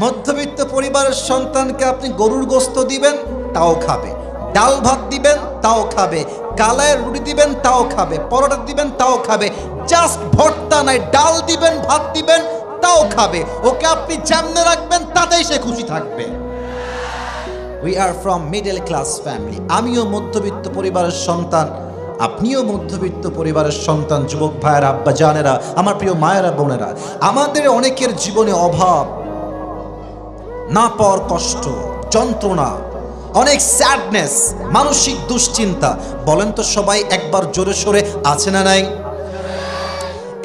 মধ্যবিত্ত পরিবারের সন্তানকে আপনি গরুর গোস্ত দিবেন, তাও খাবে। ডাল ভাত দিবেন, তাও খাবে। কালায় রুটি দিবেন, তাও খাবে। পরোটা দিবেন, তাও খাবে। জাস্ট ভর্তা নাই, ডাল দিবেন, ভাত দিবেন, তাও খাবে। ওকে আপনি যেমনে রাখবেন তাতেই সে খুশি থাকবে। We are from middle class family. আমিও মধ্যবিত্ত পরিবারের সন্তান, আপনিও মধ্যবিত্ত পরিবারের সন্তান। যুবক ভাইয়েরা, আব্বা জানেরা, আমার প্রিয় মায়েরা, বোনেরা, আমাদের অনেকের জীবনে অভাব, না পাওয়ার কষ্ট, যন্ত্রণা, অনেক স্যাডনেস, মানসিক দুশ্চিন্তা। বলেন তো সবাই একবার জোরে সোরে, আছে না নাই?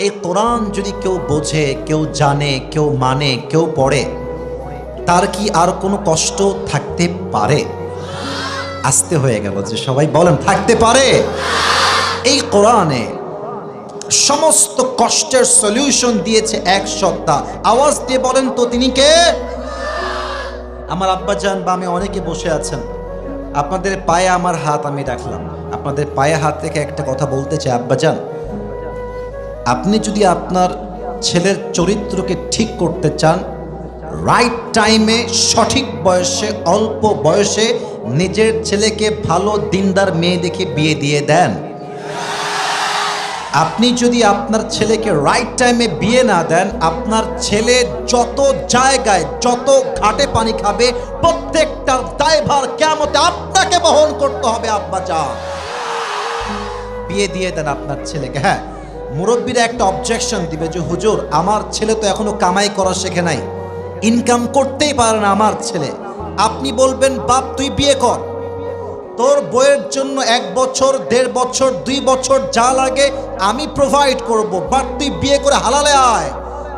এই কোরআন যদি কেউ বোঝে, কেউ জানে, কেউ মানে, কেউ পড়ে, তার কি আর কোনো কষ্ট থাকতে পারে? আসতে হয়ে গেল যে সবাই বলেন, থাকতে পারে? এই কোরআনে সমস্ত কষ্টের সলিউশন দিয়েছে এক সত্তা। আওয়াজ দিয়ে বলেন তো তিনি কে? আমার আব্বাজান বামে অনেকে বসে আছেন, আপনাদের পায়ে আমার হাত আমি রাখলাম। আপনাদের পায়ে হাত রেখে একটা কথা বলতে চাই, আব্বাজান, আপনি যদি আপনার ছেলের চরিত্রকে ঠিক করতে চান, রাইট টাইমে, সঠিক বয়সে, অল্প বয়সে নিজের ছেলেকে ভালো দিনদার মেয়ে দেখে বিয়ে দিয়ে দেন। আপনি যদি আপনার ছেলেকে রাইট টাইমে বিয়ে না দেন, আপনার ছেলে যত জায়গায়, যত ঘাটে পানি খাবে, প্রত্যেকটার দায়ভার কিয়ামতে আপনাকে বহন করতে হবে। আব্বাজান, বিয়ে দিয়ে দেন আপনার ছেলেকে। হ্যাঁ, মুরব্বীরা একটা অবজেকশন দিবে যে হুজুর, আমার ছেলে তো এখনো কামাই করা শেখে নাই, ইনকাম করতেই পারে না আমার ছেলে। আপনি বলবেন, বাপ তুই বিয়ে কর, তোর বইয়ের জন্য 1 বছর, 1.5 বছর, 2 বছর যা লাগে আমি প্রোভাইড করব, বাট তুই বিয়ে করে হালালে আয়।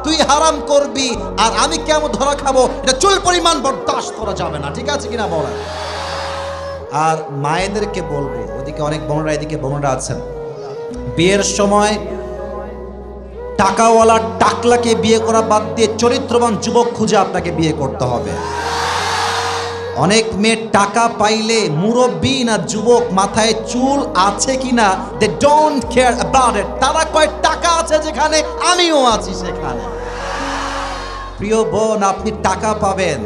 তুই হারাম করবি আর আমি কেমন ধরা খাবো, এটা চুল পরিমাণ বরদাস্ত করা যাবে না। ঠিক আছে কিনা বলেন? আর মায়েদেরকে বলবো, ওদিকে অনেক বোনরা, এদিকে বোনরা আছেন, বিয়ের সময় টাকাওয়ালা টাকলাকে বিয়ে করা বাদ দিয়ে চরিত্রবান যুবক খুঁজে আপনাকে বিয়ে করতে হবে। অনেক মেয়ে টাকা পাইলে মুরব্বী না যুবক, মাথায় চুল আছে কিনা, they don't care about it. তারা কয় টাকা আছে যেখানে, আমিও আছি সেখানে। প্রিয় বোন, আপনি টাকা পাবেন,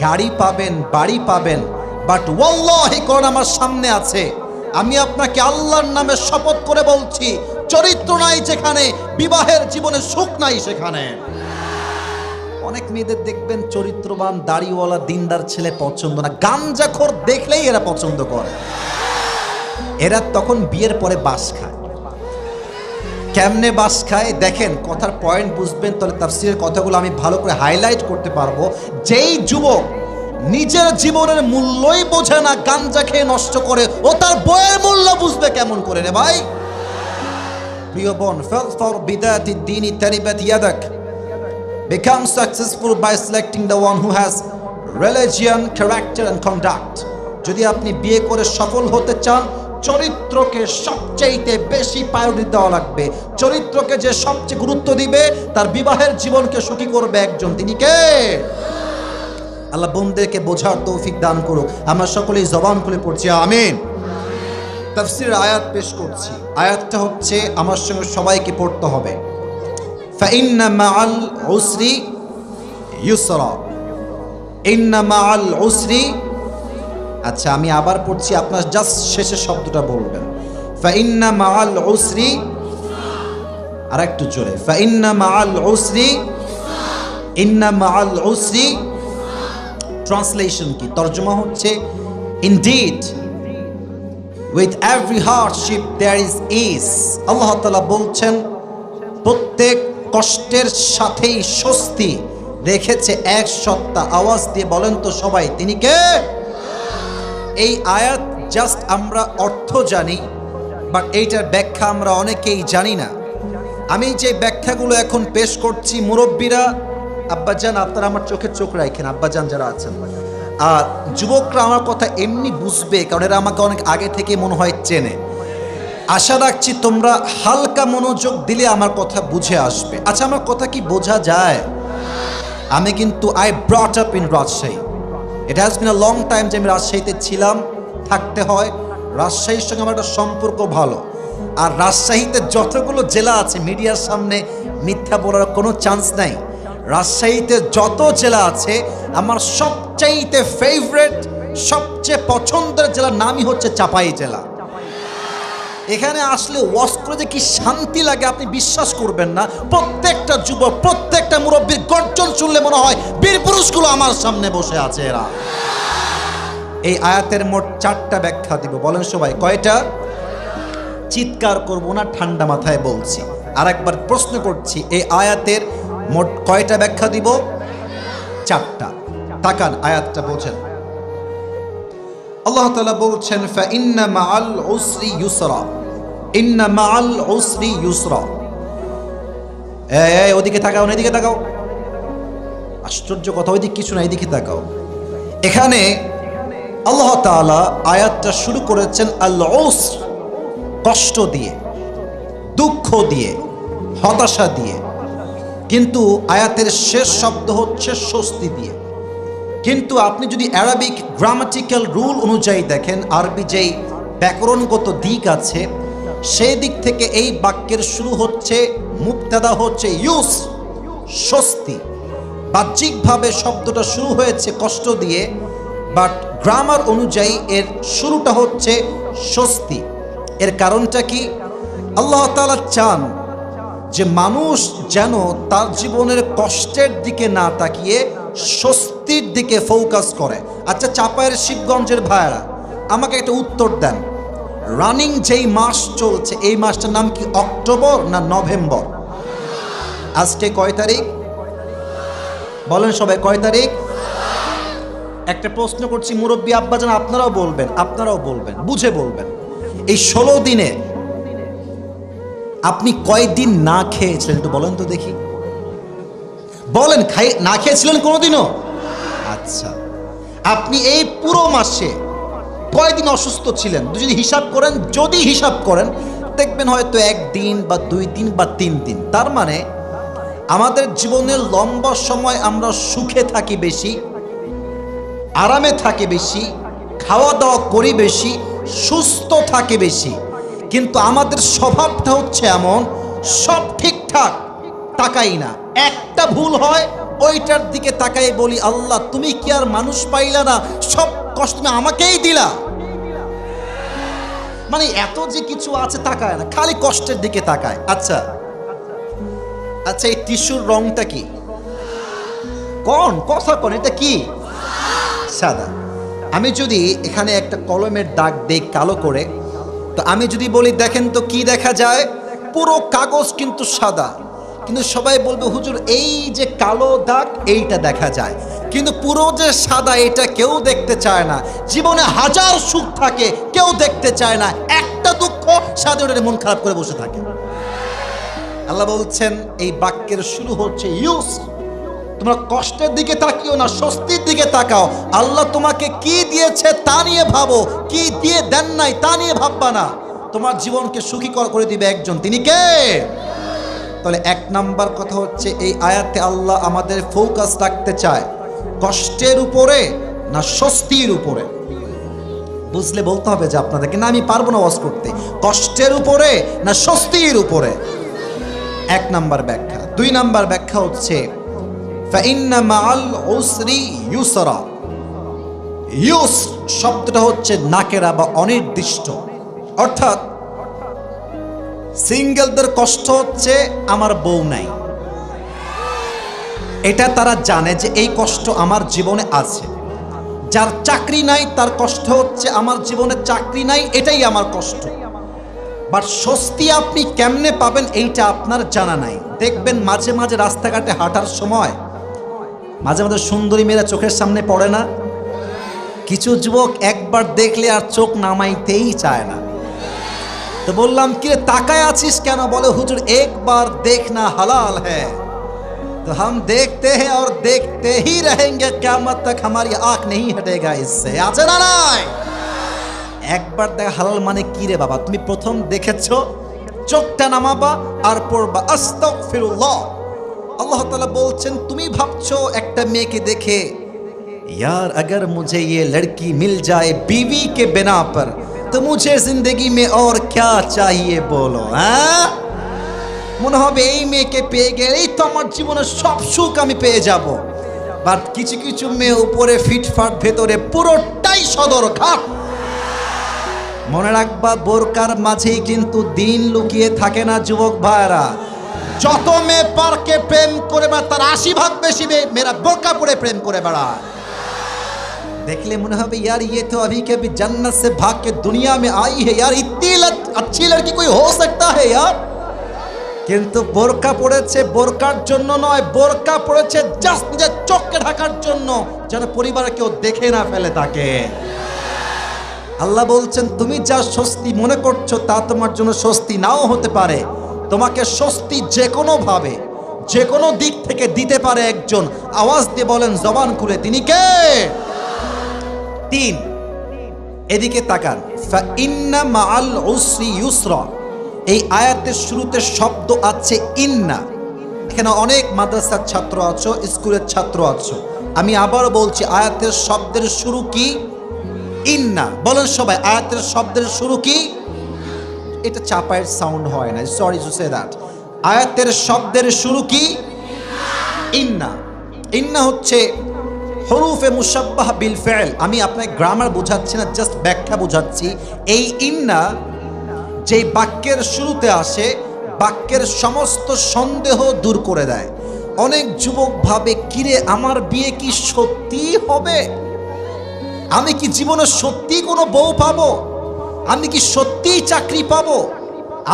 গাড়ি পাবেন, বাড়ি পাবেন, বাট ওয়াল্লাহি কোরআন আমার সামনে আছে, আমি আপনাকে আল্লাহর নামে শপথ করে বলছি, চরিত্র নাই যেখানে, বিবাহের জীবনে সুখ নাই সেখানে। অনেক মেয়েদের দেখবেন চরিত্রবান, দাড়িওয়ালা, দিনদার ছেলে পছন্দ না, গাঞ্জাখোর দেখলেই এরা পছন্দ করে। এরা তখন বিয়ের পরে বাস খায়। কেমনে বাস খায় দেখেন, কথার পয়েন্ট বুঝবেন তাহলে তাফসীরের কথাগুলো আমি ভালো করে হাইলাইট করতে পারবো। যেই যুবক নিজের জীবনের মূল্যই বোঝে না, গাঞ্জা খেয়ে নষ্ট করে, ও তার বইয়ের মূল্য বুঝবে কেমন করে রে ভাই? প্রিয় বোন, ফাযফার বিদাতি দ্বীনি তারিবাত ইয়াদাক। Become successful by selecting the one who has religion, character and conduct. যদি আপনি বিয়ে করে সফল হতে চান, চরিত্রকে সবচেয়ে বেশি প্রায়োরিটি দেওয়া লাগবে। চরিত্রকে যে সবচেয়ে গুরুত্ব দিবে, তার বিবাহের জীবনকে সুখী করবে একজন, তিনি কে? আল্লাহ বোনদেরকে বোঝার তৌফিক দান করুক। আমরা সকলেই জবান খুলে পড়ছি আমিন। তাফসীরের আয়াত পেশ করছি। আয়াতটা হচ্ছে, আমার সঙ্গে সবাইকে পড়তে হবে। فإن مع العسر يسرا إن مع العسر। আচ্ছা, আমি আবার পড়ছি, আপনার জাস্ট শেষের শব্দটা বলবেন। فإن مع العسر, আর একটু জোরে, فإن مع العسر إن مع العسر। ট্রান্সলেশন কি, তর্জমা হচ্ছে, indeed with every hardship there is ease। আল্লাহ তাআলা বলছেন, প্রত্যেক কষ্টের সাথেই স্বস্তি রেখেছে এক সত্তা। আওয়াজ দিয়ে বলেন তো সবাই, তিনি কে? এই আয়াত জাস্ট আমরা অর্থ জানি, বাট এইটার ব্যাখ্যা আমরা অনেকেই জানি না। আমি যে ব্যাখ্যাগুলো এখন পেশ করছি, মুরব্বীরা, আব্বাজান আপনারা আমার চোখে চোখ রাখেন, আব্বাজান যারা আছেন, আর যুবকরা আমার কথা এমনি বুঝবে, কারণ এরা আমাকে অনেক আগে থেকে মনে হয় চেনে। আশা রাখছি তোমরা হালকা মনোযোগ দিলে আমার কথা বুঝে আসবে। আচ্ছা, আমার কথা কি বোঝা যায়? আমি কিন্তু I brought up in Rajshahi. It has been a long time যে আমি রাজশাহীতে ছিলাম, থাকতে হয়। রাজশাহীর সঙ্গে আমার একটা সম্পর্ক ভালো। আর রাজশাহীতে যতগুলো জেলা আছে, মিডিয়ার সামনে মিথ্যা বলার কোনো চান্স নাই। রাজশাহীতে যত জেলা আছে, আমার সবচাইতে ফেভারিট, সবচেয়ে পছন্দের জেলার নামই হচ্ছে চাপাই জেলা। এখানে আসলে ওয়াজ করে যে কি শান্তি লাগে আপনি বিশ্বাস করবেন না। প্রত্যেকটা যুবক, প্রত্যেকটা মুরব্বীর গর্জন শুনলে মনে হয় বীর পুরুষগুলো আমার সামনে বসে আছে এরা। এই আয়াতের মোট 4টা ব্যাখ্যা দিব, বলেন সবাই কয়টা? চিৎকার করব না, ঠান্ডা মাথায় বলছি। আর একবার প্রশ্ন করছি, এই আয়াতের মোট কয়টা ব্যাখ্যা দিব? 4টা। তাকান আয়াতটা বোঝেন। আল্লাহ তাআলা বলছেন ফাইন্না মাআল উসরি ইউসরা, ইন্না মাআল উসরি ইউসরা। এই ওদিকে তাকাও না, এদিকে তাকাও। আশ্চর্য কথা, ওইদিকে কিছু না, এদিকে তাকাও। এখানে আল্লাহ তাআলা আয়াতটা শুরু করেছেন আল উসর, কষ্ট দিয়ে, দুঃখ দিয়ে, হতাশা দিয়ে, কিন্তু আয়াতের শেষ শব্দ হচ্ছে স্বস্তি দিয়ে। কিন্তু আপনি যদি অ্যারাবিক গ্রামাটিক্যাল রুল অনুযায়ী দেখেন, আরবি যেই ব্যাকরণগত দিক আছে, সেই দিক থেকে এই বাক্যের শুরু হচ্ছে, মুবতাদা হচ্ছে ইউস, স্বস্তি। বাহ্যিকভাবে শব্দটা শুরু হয়েছে কষ্ট দিয়ে, বাট গ্রামার অনুযায়ী এর শুরুটা হচ্ছে স্বস্তি। এর কারণটা কি? আল্লাহ তাআলা চান যে মানুষ যেন তার জীবনের কষ্টের দিকে না তাকিয়ে স্বস্তির দিকে ফোকাস করে। আচ্ছা, চাপায়ের শিবগঞ্জের ভাইয়েরা আমাকে একটা উত্তর দেন, রানিং যেই মাস চলছে এই মাসটার নাম কি অক্টোবর না নভেম্বর? আজকে কয় তারিখ? বলেন সবাই কয় তারিখ? একটা প্রশ্ন করছি মুরব্বী আব্বাজান, আপনারাও বলবেন, আপনারাও বলবেন, বুঝে বলবেন। এই 16 দিনে আপনি কয়দিন না খেয়েছিলেন একটু বলেন তো দেখি, বলেন। না খেয়েছিলেন কোনোদিনও? আচ্ছা, আপনি এই পুরো মাসে কয়দিন অসুস্থ ছিলেন যদি হিসাব করেন? যদি হিসাব করেন দেখবেন হয়তো 1 দিন বা 2 দিন বা 3 দিন। তার মানে আমাদের জীবনের লম্বা সময় আমরা সুখে থাকি বেশি, আরামে থাকি বেশি, খাওয়া দাওয়া করি বেশি, সুস্থ থাকে বেশি, কিন্তু আমাদের স্বভাবটা হচ্ছে এমন, সব ঠিকঠাক তাকাই না, একটা ভুল হয় ওইটার দিকে তাকাই বলি আল্লাহ তুমি কি আর মানুষ পাইলা না, সব কষ্ট তুমি আমাকেই দিলা। মানে এত যে কিছু আছে তাকায় না, খালি কষ্টের দিকে তাকায়। আচ্ছা আচ্ছা, এই টিস্যুর রংটা কি? কোন কথা কোন, এটা কি? সাদা। আমি যদি এখানে একটা কলমের দাগ দেই কালো করে, তো আমি যদি বলি দেখেন তো কি দেখা যায়? পুরো কাগজ কিন্তু সাদা, কিন্তু সবাই বলবে হুজুর এই যে কালো দাগ এইটা দেখা যায়, কিন্তু পুরো যে সাদা এটা কেউ দেখতে চায় না। জীবনে হাজার সুখ থাকে, কেউ দেখতে চায় না, একটা দুঃখ সাথে ওটা মন খারাপ করে বসে থাকে। আল্লাহ বলছেন এই বাক্যের শুরু হচ্ছে ইউস, তোমরা কষ্টের দিকে তাকিও না, স্বস্তির দিকে তাকাও। আল্লাহ তোমাকে কি দিয়েছে তা নিয়ে ভাবো, কি দিয়ে দেন নাই তা নিয়ে ভাববা না। তোমার জীবনকে সুখী করে দিবে একজন, তিনি কে? তাহলে 1 নাম্বার কথা হচ্ছে এই আয়াতে আল্লাহ আমাদের ফোকাস রাখতে চায় কষ্টের উপরে না স্বস্তির উপরে। বুঝলে বলতে হবে যে আপনাদেরকে, না আমি পারবো না ওয়াজ করতে, কষ্টের উপরে না স্বস্তির উপরে। 1 নাম্বার ব্যাখ্যা। 2 নাম্বার ব্যাখ্যা হচ্ছে ফাইন্না মাআল উসরি ইউসরা। ইউস শব্দটা হচ্ছে নাকেরা বা অনির্দিষ্ট, অর্থাৎ সিঙ্গেলদের কষ্ট হচ্ছে আমার বউ নাই, এটা তারা জানে যে এই কষ্ট আমার জীবনে আছে। যার চাকরি নাই তার কষ্ট হচ্ছে আমার জীবনে চাকরি নাই, এটাই আমার কষ্ট। বাট স্বস্তি আপনি কেমনে পাবেন এইটা আপনার জানা নাই। দেখবেন মাঝে মাঝে রাস্তাঘাটে হাঁটার সময় মাঝে মাঝে সুন্দরী মেয়েরা চোখের সামনে পড়ে না? কিছু যুবক একবার দেখলে আর চোখ নামাইতেই চায় না। তো বললাম কি রে তাকায় আছিস কেন? বলে হুজুর একবার দেখনা হালাল হ্যায়, তো हम देखते हैं और देखते ही रहेंगे क़यामत तक हमारी आँख नहीं हटेगा इससे। আছে না নাই? একবার দেখা হালাল মানে কি রে বাবা? তুমি প্রথম দেখেছো, চোখটা নামাবা আর পড়বা আস্তাগফিরুল্লাহ। আল্লাহ তাআলা বলছেন তুমি ভাবছো একটা মেয়েকে দেখে यार अगर मुझे ये लड़की मिल जाए बीवी के बिना पर तो मुझे जिंदगी में और क्या चाहिए बोलो। মনে হবে এই মেয়েকে পেয়ে গেলেই তো আমার জীবনের সব সুখ আমি পেয়ে যাব। বাট কিছু কিছু মেয়ে উপরে ফিটফাট, ভেতরে পুরোটাই সদরঘাট। মনে রাখবা, বোরকার মাঝেই কিন্তু দিন লুকিয়ে থাকে না যুবক ভাইরা। যত মেয়ে পার্কে প্রেম করে বেড়ায় তার 80 ভাগ বেশি মেয়েরা বোরকা পরে প্রেম করে বেড়ায়। देखले मुझे হবে यार ये तो अभी के भी जन्नत से भाग के दुनिया में आई है यार, इतनी अच्छी लड़की कोई हो सकता है यार। কিন্তু বোরকা পড়েছে বোরকার জন্য নয়, বোরকা পড়েছে জাস্ট নিজের চোখকে ঢাকার জন্য, যেন পরিবারে কেউ দেখে না ফেলে তাকে। আল্লাহ বলছেন তুমি যা স্বস্তি মনে করছো তা তোমার জন্য স্বস্তি নাও হতে পারে। তোমাকে স্বস্তি যে কোনো ভাবে যে কোনো দিক থেকে দিতে পারে একজন। আওয়াজ দিয়ে বলেন জবান খুলে, তিনি কে? 3, এদিকে তাকান। ফা ইন্না মাআল উসরি ইউসরা, এই আয়াতের শুরুতে শব্দ আছে ইন্না। এখানে অনেক মাদ্রাসার ছাত্র আছো, স্কুলের ছাত্র আছো, আমি আবার বলছি আয়াতের শব্দের শুরু কি? ইন্না। বলেন সবাই, আয়াতের শব্দের শুরু কি? এটা চাপায়ের সাউন্ড হয় না, সরি টু সে দ্যাট। আয়াতের শব্দের শুরু কি? ইন্না। ইন্না হচ্ছে হরুফে মুশাব্বাহ বিল ফিল। আমি আপনাকে গ্রামার বোঝাচ্ছি না, জাস্ট ব্যাখ্যা বোঝাচ্ছি। এই ইন্না যেই বাক্যের শুরুতে আসে, বাক্যের সমস্ত সন্দেহ দূর করে দেয়। অনেক যুবক ভাবে, কিরে আমার বিয়ে কি সত্যি হবে? আমি কি জীবনে সত্যি কোনো বউ পাবো? আমি কি সত্যিই চাকরি পাবো?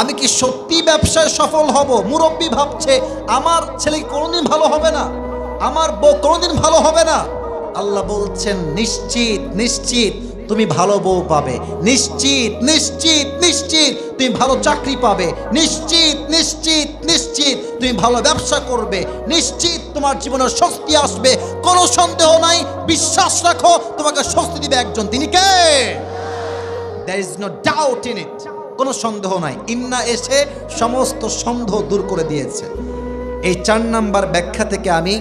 আমি কি সত্যি ব্যবসায় সফল হব? মুরব্বী ভাবছে আমার ছেলে কোনোদিন ভালো হবে না, আমার বউ কোনোদিন ভালো হবে না। আল্লাহ বলছেন নিশ্চিত নিশ্চিত তুমি ভালো বউ পাবে, নিশ্চিত নিশ্চিত নিশ্চিত তুমি ভালো চাকরি পাবে, নিশ্চিত নিশ্চিত নিশ্চিত তুমি ভালো ব্যবসা করবে, নিশ্চিত তোমার জীবনে স্বস্তি আসবে, কোনো সন্দেহ নাই। বিশ্বাস রাখো, তোমাকে স্বস্তি দিবে একজন, তিনি কে? There is no doubt in it, কোনো সন্দেহ নাই। ইন্না এসে সমস্ত সন্দেহ দূর করে দিয়েছে। এই 4 নাম্বার ব্যাখ্যা থেকে আমি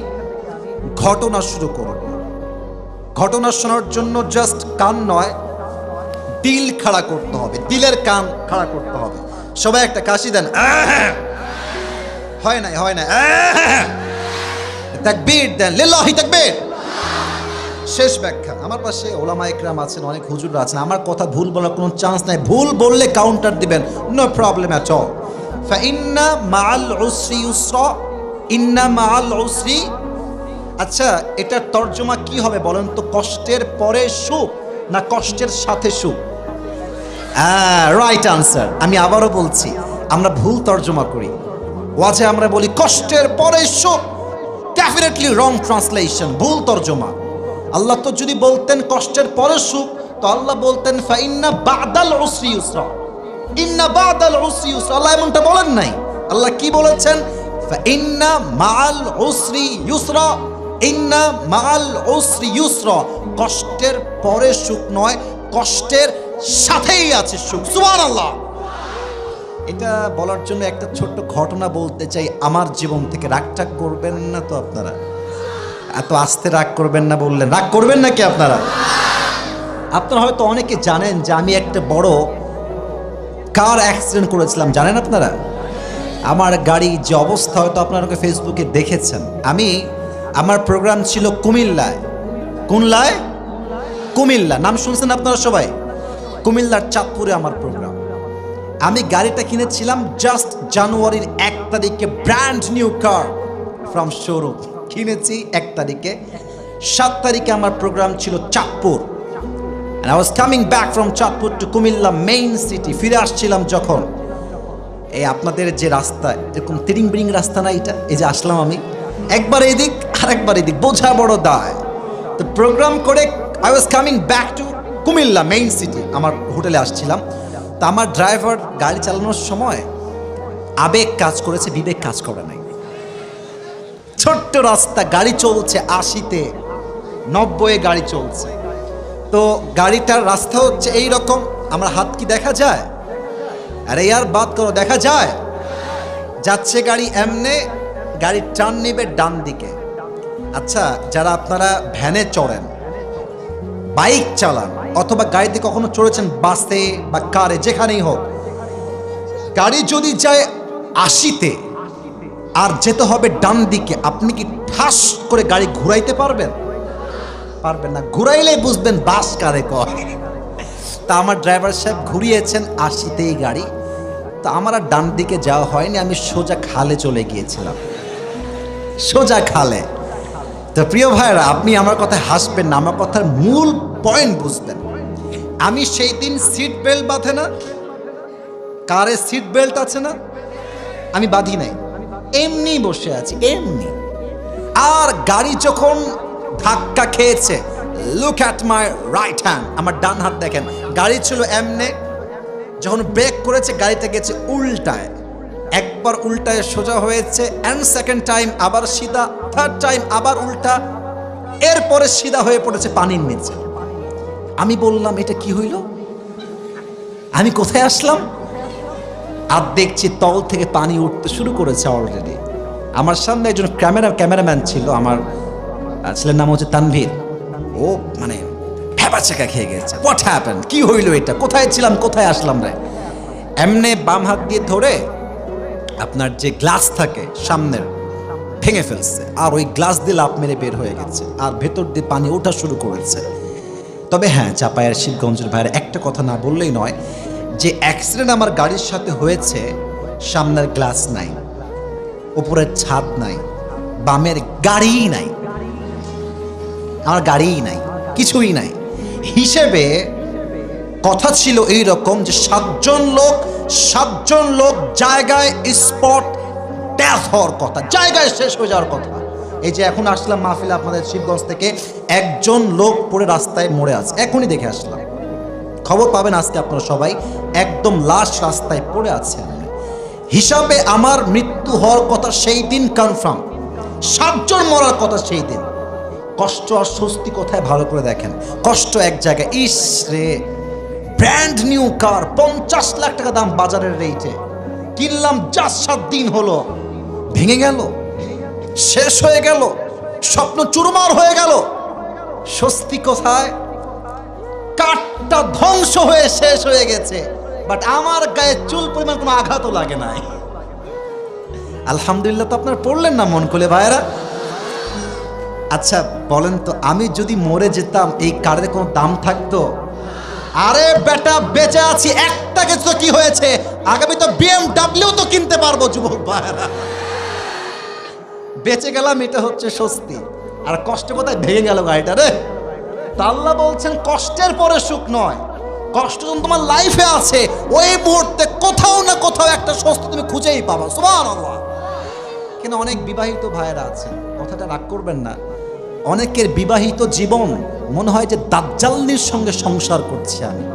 ঘটনা শুরু করব। ঘটনা শোনার জন্য জাস্ট কান নয়, দিল খাড়া করতে হবে, দিলের কান খাড়া করতে হবে। সবাই একটা কাশি দেন। হয় নাই হয় না, তাকবীর দেন, লিল্লাহি তাকবীর। শেষ ব্যাখ্যা। আমার পাশে ওলামা ইকরাম আছেন, অনেক হুজুররা আছেন, আমার কথা ভুল বলার কোনো চান্স নাই। ভুল বললে কাউন্টার দিবেন, নো প্রবলেম অ্যাট অল। ফা ইন্না মাআল উসরি ইউসরা, ইন্না মাআল উসরি। আচ্ছা, এটার তর্জমা কি হবে বলেন তো? কষ্টের পরে সুখ না কষ্টের সাথে সুখ? Right answer. আমি আবারও বলছি, আমরা ভুল তর্জমা করি। ওয়াজে আমরা বলি কষ্টের পরে সুখ, ডেফিনেটলি রং ট্রান্সলেশন, ভুল তর্জমা। আল্লাহ তো যদি বলতেন কষ্টের পরে সুখ, তো আল্লাহ বলতেন ফা ইন্না বাদাল উসরি ইউসরা, ইন্না বাদাল উসরি ইউসরা। আল্লাহ এমনটা বলেন নাই। আল্লাহ কি বলেছেন? ফা ইন্না মাআল উসরি ইউসরা, ইন্না মাআল উসরি ইউসরা। কষ্টের পরে সুখ নয়, কষ্টের সাথেই আছে সুখ। সুবহানাল্লাহ। এটা বলার জন্য একটা ছোট্ট ঘটনা বলতে চাই আমার জীবন থেকে। রাগটাগ করবেন না তো আপনারা? এত আস্তে রাগ করবেন না বললেন, রাগ করবেন নাকি আপনারা? আপনারা হয়তো অনেকে জানেন যে আমি একটা বড় কার অ্যাক্সিডেন্ট করেছিলাম, জানেন আপনারা? আমার গাড়ি যে অবস্থা, হয়তো আপনারা ফেসবুকে দেখেছেন। আমার প্রোগ্রাম ছিল কুমিল্লায়। কোনলায়? কুমিল্লা। নাম শুনছেন আপনারা সবাই? কুমিল্লার চাঁদপুরে আমার প্রোগ্রাম। আমি গাড়িটা কিনেছিলাম জাস্ট জানুয়ারির 1 তারিখে, brand new car from showroom কিনেছি 1 তারিখে। 7 তারিখে আমার প্রোগ্রাম ছিল Chandpur. And I was coming back from Chandpur to Comilla main city. ফিরে আসছিলাম যখন, এই আপনাদের যে রাস্তা এরকম তিরিং বিরিং রাস্তা না, এটা এই যে আসলাম আমি, একবার এদিক আর একবার এদিক, বোঝা বড় দায়। তো প্রোগ্রাম করে I was coming back to Comilla main city, আমার হোটেলে আসছিলাম। তা আমার ড্রাইভার গাড়ি চালানোর সময় আবেগ কাজ করেছে, বিবেক কাজ করে নাই। ছোট্ট রাস্তা, গাড়ি চলছে 80-তে, 90-এ গাড়ি চলছে। তো গাড়িটার রাস্তা হচ্ছে এই রকম, আমার হাত কি দেখা যায়? আরে ইয়ার বাদ করো, দেখা যায়? যাচ্ছে গাড়ি এমনে, গাড়ি টার্ন নেবে ডান দিকে। আচ্ছা, যারা আপনারা ভ্যানে চড়েন, বাইক চালান, অথবা গাড়িতে কখনো চড়েছেন, বাসে বা কারে, যেখানেই হোক, গাড়ি যদি যায় 80-তে, আর যেতে হবে ডান দিকে, আপনি কি ঠাস করে গাড়ি ঘুরাইতে পারবেন? পারবেন না। ঘুরাইলেই বুঝবেন বাস কারে কয়। তা আমার ড্রাইভার সাহেব ঘুরিয়েছেন 80তেই গাড়ি। তা আমার আর ডান দিকে যাওয়া হয়নি, আমি সোজা খালে চলে গিয়েছিলাম, সোজা খালে। তো প্রিয় ভাইরা, আপনি আমার কথায় হাসবেন না, আমার কথার মূল পয়েন্ট বুঝবেন। আমি সেই দিন সিট বেল্ট বাঁধে না, কারে সিট বেল্ট আছে না, আমি বাঁধি নাই, এমনি বসে আছি এমনি। আর গাড়ি যখন ধাক্কা খেয়েছে, look at my right hand, আমার ডান হাত দেখেন, গাড়ি ছিল এমনে, যখন ব্রেক করেছে গাড়িটা গেছে উল্টায়, একবার উল্টায় সোজা হয়েছে, অ্যান্ড সেকেন্ড টাইম আবার সিধা, থার্ড টাইম আবার উল্টা, এরপরে সিধা হয়ে পড়েছে পানির নিচে। আমি বললাম এটা কি হইল, আমি কোথায় আসলাম? আর দেখছি তল থেকে পানি উঠতে শুরু করেছে অলরেডি। আমার সামনে একজন ক্যামেরাম্যান ছিল, আমার ছেলের নাম হচ্ছে তানভীর। ও মানে হ্যাপা চাকা খেয়ে গেছে, হোয়াট হ্যাপেন, কি হইল এটা, কোথায় ছিলাম কোথায় আসলাম রে। এমনি বাম হাত দিয়ে ধরে আপনার যে গ্লাস থাকে সামনের ভেঙে ফেলছে, আর ওই গ্লাস দিয়ে লাফ মেরে বের হয়ে গেছে, আর ভেতর দিয়ে পানি ওঠা শুরু করেছে। তবে হ্যাঁ, চাপায়ের শিবগঞ্জের ভাইয়ের একটা কথা না বললেই নয়, যে অ্যাক্সিডেন্ট আমার গাড়ির সাথে হয়েছে, সামনের গ্লাস নাই, উপরের ছাদ নাই, বামের গাড়িই নাই, আমার গাড়িই নাই, কিছুই নাই। হিসেবে কথা ছিল এই রকম যে 7জন লোক জায়গায় স্পট ডেথ হওয়ার কথা, জায়গায় শেষ হয়ে যাওয়ার কথা। এই যে এখন আসলাম মাহফিলে আপনাদের শিবগঞ্জ থেকে, একজন লোক পড়ে রাস্তায় মরে আছে, এখনই দেখে আসলাম, খবর পাবেন আজকে আপনারা সবাই, একদম লাশ রাস্তায় পড়ে আছে। হিসাবে আমার মৃত্যু হওয়ার কথা সেই দিন কনফার্ম, 7 জন মরার কথা সেই দিন। কষ্ট আর স্বস্তি কোথায় ভালো করে দেখেন, কষ্ট এক জায়গায়, ইস রে, ব্র্যান্ড নিউ কার 50 লাখ টাকা দাম বাজারের রেটে কিনলাম, জাস্ট 7 দিন হলো, ভেঙে গেল, শেষ হয়ে গেল, স্বপ্ন চুরমার হয়ে গেল। স্বস্তি কোথায়? কাঠটা ধ্বংস হয়ে শেষ হয়ে গেছে, বাট আমার গায়ে চুল পরিমাণ কোনো আঘাতও লাগে নাই। আলহামদুলিল্লাহ। তো আপনারা পড়লেন না মন খুলে ভাইয়েরা? আচ্ছা বলেন তো, আমি যদি মরে যেতাম এই কারের কোনো দাম থাকতো? আরে বেটা, বেঁচে আছি, একটা কিছু তো কি হয়েছে, আগামী তো BMW তো কিনতে পারবো যুবক ভাইয়েরা। বেঁচে গেলাম, এটা হচ্ছে স্বস্তি। আর কষ্ট কোথায়, ভেঙে গেল গাড়িটা রে। তা আল্লাহ বলছেন কষ্টের পরে সুখ নয়, কষ্ট যখন তোমার লাইফে আছে, ওই মুহূর্তে কোথাও না কোথাও একটা স্বস্তি তুমি খুঁজেই পাবা। সুবহানাল্লাহ। কেন অনেক বিবাহিত ভাইয়েরা আছেন, কথাটা রাগ করবেন না, অনেকের বিবাহিত জীবন মনে হয় যে দাজ্জালনির সঙ্গে সংসার করছি আমি।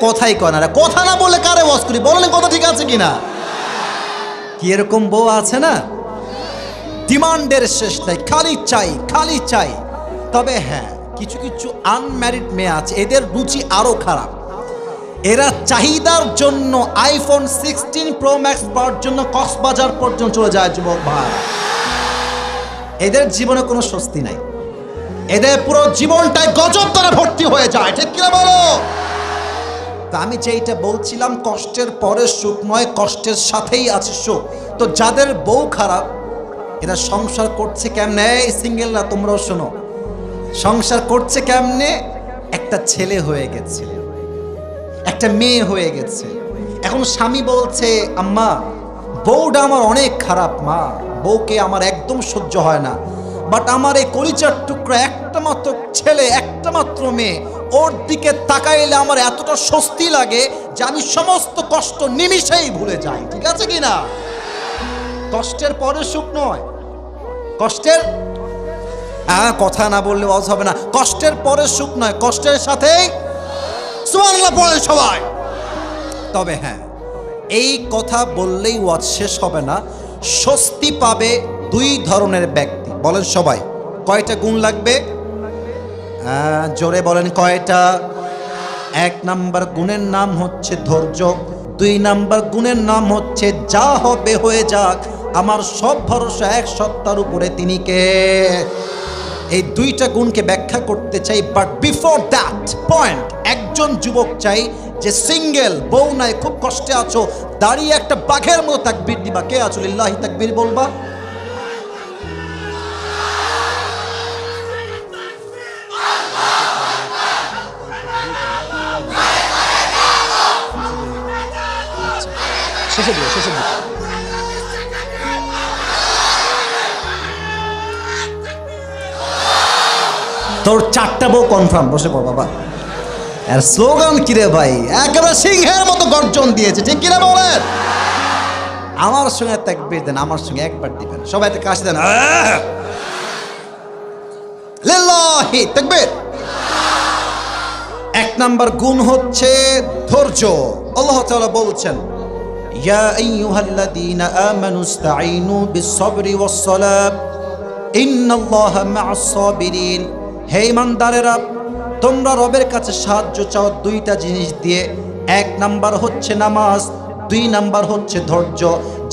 কথাই কয় না, কথা না বলে কারে ওয়াজ করি, বলেন কথা ঠিক আছে কিনা? কি এরকম বউ আছে না, ডিমান্ডের শেষ নাই, খালি চাই খালি চাই। তবে হ্যাঁ, কিছু কিছু আনম্যারিড মেয়ে আছে, এদের রুচি আরো খারাপ। এরা চাহিদার জন্য আইফোন 16 প্রো ম্যাক্স পাওয়ার জন্য কক্সবাজার পর্যন্ত চলে যায় যুবক ভাই। এদের জীবনে কোনো স্বস্তি নাই, এদের পুরো জীবনটাই গজব দ্বারা ভর্তি হয়ে যায়, ঠিক কিনা বলো? তা আমি যেইটা বলছিলাম, কষ্টের পরে সুখ নয়, কষ্টের সাথেই আছে সুখ। তো যাদের বউ খারাপ, এরা সংসার করছে কেমনে? এই সিঙ্গেলরা তোমরাও শোনো, সংসার করছে কেমনে? একটা ছেলে হয়ে গেছে, একটা মেয়ে হয়ে গেছে, এখন স্বামী বলছে আম্মা বউটা আমার অনেক খারাপ, মা বউকে আমার একদম সহ্য হয় না, বাট আমার এই কলিজার টুকরা একটা মাত্র ছেলে, একটা মাত্র মেয়ে, ওর দিকে তাকাইলে আমার এতটা স্বস্তি লাগে যে আমি সমস্ত কষ্ট নিমিষেই ভুলে যাই। ঠিক আছে কিনা? কষ্টের পরে সুখ নয়, কষ্টের কথা না বললে ওয়াজ হবে না, কষ্টের পরে সুখ নয়, কষ্টের সাথেই সুবহানাল্লাহ পড়ে সবাই। তবে হ্যাঁ, এই কথা বললেই ওয়াজ শেষ হবে না। স্বস্তি পাবে 2 ধরনের ব্যক্তি, বলেন সবাই। কয়টা গুণ লাগবে? জোরে বলেন কয়টা? 1 নাম্বার গুণের নাম হচ্ছে ধৈর্য, 2 নাম্বার গুণের নাম হচ্ছে যা হবে হয়ে যাক, আমার সব ভরসা এক সত্তার উপরে, তিনি কে? এই 2টা গুণকে ব্যাখ্যা করতে চাই, বাট বিফোর দ্যাট পয়েন্ট, একজন যুবক চাই যে সিঙ্গেল, বউ নাই, খুব কষ্টে আছো, দাঁড়িয়ে একটা বাঘের মতো তাকবীর দিবা। কে আছো লিল্লাহি তাকবীর বলবা? শেষে দিও, শেষে দিও। তোর 4টা বউ কনফার্ম। বসে পড় বাবা। আর স্লোগান কিরে ভাই, একেবারে সিংহের মতো গর্জন দিয়েছে, ঠিক কিনা বলেন? আমার সঙ্গে তাকবীর দেন, আমার সঙ্গে একবার দিবেন, সবাই একটা কাশি দেন। লিল্লাহি তাকবীর। 1 নাম্বার গুণ হচ্ছে ধৈর্য। আল্লাহ তাআলা বলছেন, ইয়া আইয়ুহাল্লাযীনা আমানুস্তাঈনু বিস-সাবরি ওয়াস-সালাত ইন্নাল্লাহা মা'আস সাবিরিন। হে ঈমানদারেরা, তোমরা রবের কাছে সাহায্য চাও 2টা জিনিস দিয়ে। 1 নাম্বার হচ্ছে নামাজ, 2 নাম্বার হচ্ছে ধৈর্য।